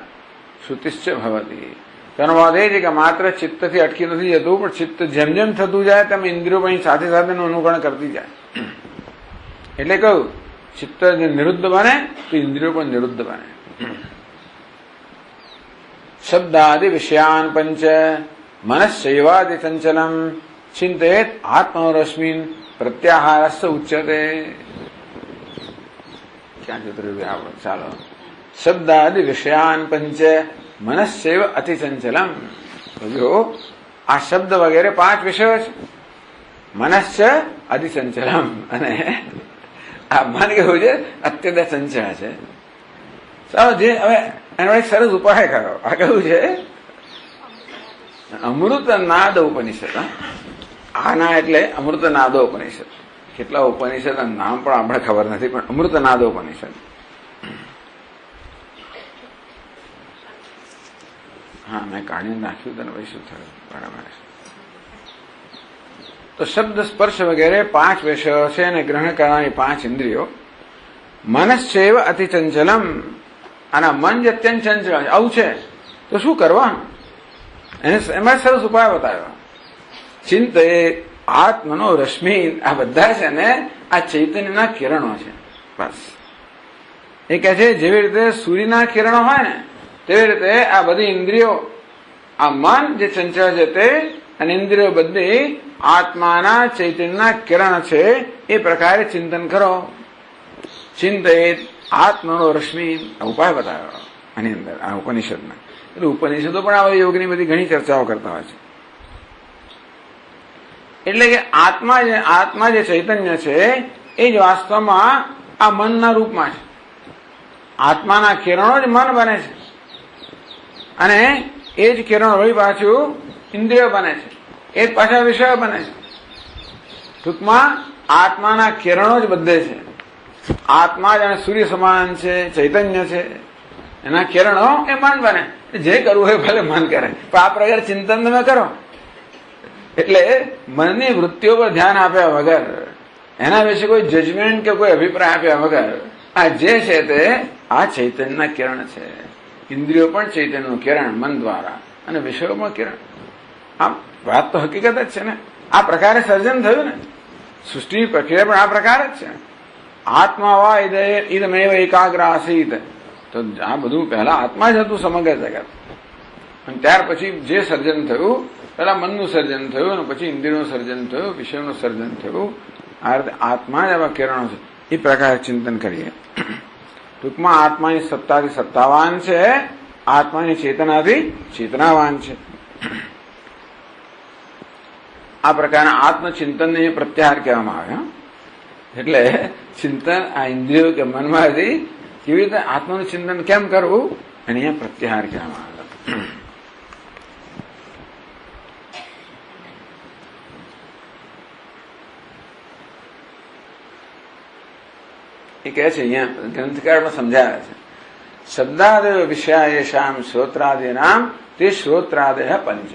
શ્રુતિશ્ચ ભવતી. તેનો વાત એ છે કે માત્ર ચિત્તથી અટકી નથી જતું પણ ચિત્ત જેમ જેમ થતું જાય તેમ ઇન્દ્રિયો પણ સાથે સાથે અનુકરણ કરતી જાય. એટલે કહ્યું ચિત્ત જે નિરુદ્ધ બને તો ઇન્દ્રિયો પણ નિરુદ્ધ બને. શબ્દાદિ વિષયાન પંચ મનસ્સૈવાદિ ચંચલમ ચિંતયેત આત્મરશ્મિન પ્રત્યાહારસ્સ ઉચ્યતે. ક્યાં જતું રહ્યું? ચાલો. શબ્દાદિ વિષયાન પંચ મનસ્સૈવ અતિચંચલમ. જો આ શબ્દ વગેરે 5 વિષયો છે. મનસ્સ અતિચંચલમ અને આ મન કેવું છે અત્યંત ચંચળ છે. ચાલો જે હવે એનો એક સરસ ઉપાય કરો. આ કેવું છે અમૃત નાદ ઉપનિષદ. આ ના એટલે અમૃત નાદો ઉપનિષદ. કેટલા ઉપનિષદ નામ પણ આપણે ખબર નથી પણ અમૃત નાદો ઉપનિષદ. હા મેં કાઢી નાખ્યું તને ભાઈ શું થયું? બરાબર. તો શબ્દ સ્પર્શ વગેરે 5 વિષયો છે અને ગ્રહણ કરવાની 5 ઇન્દ્રિયો. મનસ્સૈવ અતિ ચંચલમ. આના મન જે અત્યંત ચંચળ આવું છે તો શું કરવાનું? એમાં સરસ ઉપાય બતાવ્યો. ચિંતે આત્મનો રશ્મિ. આ બધા છે ને આ ચૈતન્યના કિરણો છે. બસ એ કહે છે જેવી રીતે સૂર્યના કિરણો હોય ને તેવી રીતે આ બધી ઇન્દ્રિયો આ મન જે ચંચળ છે તે અને ઇન્દ્રિયો બધી આત્માના ચૈતન્યના કિરણ છે. એ પ્રકારે ચિંતન કરો. ચિંતિત આત્મનો રશ્મિ ઉપાય બતાવ્યો આની અંદર આ ઉપનિષદમાં. એટલે ઉપનિષદો પણ આ યોગની બધી ઘણી ચર્ચાઓ કરતા હોય છે. એટલે કે આત્મા જે ચૈતન્ય છે એ જ વાસ્તવમાં આ મનના રૂપમાં છે. આત્માના કિરણો જ મન બને છે અને એ જ કિરણો વળી પાછું ઇન્દ્રિયો બને છે. એ જ પાછા વિષયો બને છે. ટૂંકમાં આત્માના કિરણો જ બધે છે. આત્મા જાણે સૂર્ય સમાન છે ચૈતન્ય છે એના કિરણો એ મન બને. જે કરવું હોય ભલે મન કરે પણ આ પ્રકાર ચિંતન તમે કરો એટલે મનની વૃત્તિઓ પર ધ્યાન આપ્યા વગર એના વિશે કોઈ જજમેન્ટ કે કોઈ અભિપ્રાય આપ્યા વગર આ જે છે તે આ ચૈતન્યના કિરણ છે. ઇન્દ્રિયો પણ ચૈતન્યનું કિરણ મન દ્વારા અને વિષયો પણ કિરણ. આ વાત તો હકીકત જ છે ને. આ પ્રકારે સર્જન થયું ને. સૃષ્ટિની પ્રક્રિયા પણ આ પ્રકાર જ છે. આત્મા વા ઇદમેવ એકાગ્ર આસીત. તો આ બધું પહેલા આત્મા જ હતું સમગ્ર જગત અને ત્યાર પછી જે સર્જન થયું પહેલા મનનું સર્જન થયું અને પછી ઇન્દ્રિયનું સર્જન થયું વિષયનું સર્જન થયું. આ રીતે આત્મા જ આવા કિરણો છે. એ પ્રકારે ચિંતન કરીએ. ટૂંકમાં આત્માની સત્તાથી સત્તાવાન છે. આત્માની ચેતનાથી ચેતનાવાન છે. આ પ્રકારના આત્મચિંતનને પ્રત્યાહાર કહેવામાં આવે. એટલે ચિંતન આ ઇન્દ્રિયો કે મનમાંથી કેવી રીતે આત્માનું ચિંતન કેમ કરવું અને અહીંયા પ્રત્યાહાર કહેવામાં આવે. એ કહે છે અહીંયા ગ્રંથકારમાં સમજાવે છે શબ્દાદય વિષયાયેષામ શ્રોત્રાદિનામ તે શ્રોત્રાદય પંચ.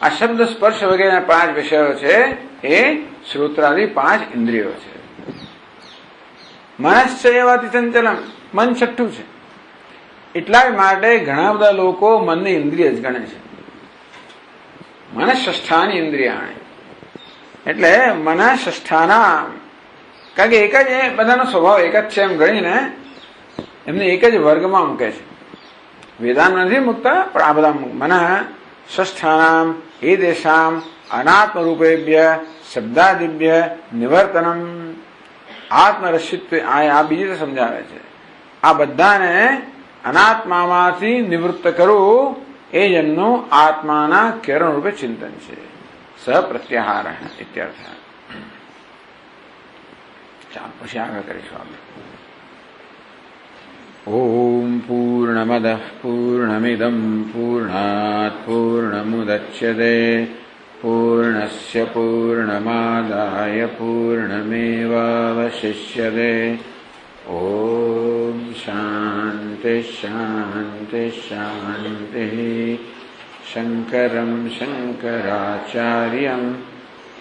આ શબ્દ સ્પર્શ વગેરેના 5 વિષયો છે એ શ્રોત્રાદી 5 ઇન્દ્રિયો છે. મનશ્ચ એવાથી ચંચલમ, મન છઠ્ઠું છે. એટલા માટે ઘણા બધા લોકો મનને ઇન્દ્રિય જ ગણે છે. મનઃષ્ઠાની ઇન્દ્રિયાણી એટલે મનઃષ્ઠાના, કારણ કે એક જ બધાનો સ્વભાવ એક જ છે એમ ગણીને એમને એક જ વર્ગમાં મૂકે છે. વેદાંત નથી મૂકતા, પણ આ બધા મનઃષ્ઠાનામ એ દેશામ અનાત્મ રૂપેભ્ય શબ્દાદિભ્ય નિવર્તનમ આત્મરક્ષિત્વ, આ બીજી રીતે સમજાવે છે. આ બધાને અનાત્મામાંથી નિવૃત્ત કરવું એ જ એમનું આત્માના કિરણ રૂપે ચિંતન છે. સ પ્રત્યાહાર ઇત્યર્થ. ચાલો પછી આગળ કરીશું આપણે. ઓમ પૂર્ણમદ પૂર્ણમિદમ પૂર્ણાત પૂર્ણમુદચ્યતે પૂર્ણસ્ય પૂર્ણમાદાય પૂર્ણમેવાવશિષ્યતે. ઓમ શાંતિ શાંતિ શાંતિ. શંકરમ શંકરાચાર્યમ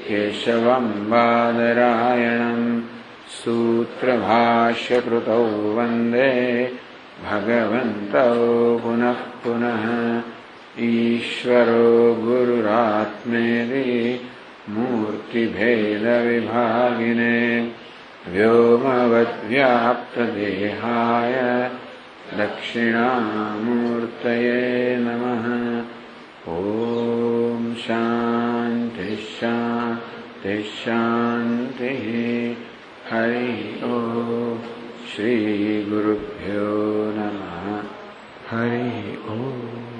કેશવમ બાદરાયણમ સૂત્રભાષ્યકૃતૌ વંદે ભગવन्तૌ પુનઃ પુનઃ. ઈશ્વરો ગુરુરાત્મેતિ મૂર્તિભેદવિભાગિને વ્યોમવદ્વ્યાપ્તદેહાય દક્ષિણામૂર્તયે નમઃ. ઓમ શાંતિ શાંતિ શાંતિ. હરિ ઓમ. શ્રી ગુરુભ્યો નમઃ. હરિ ઓમ.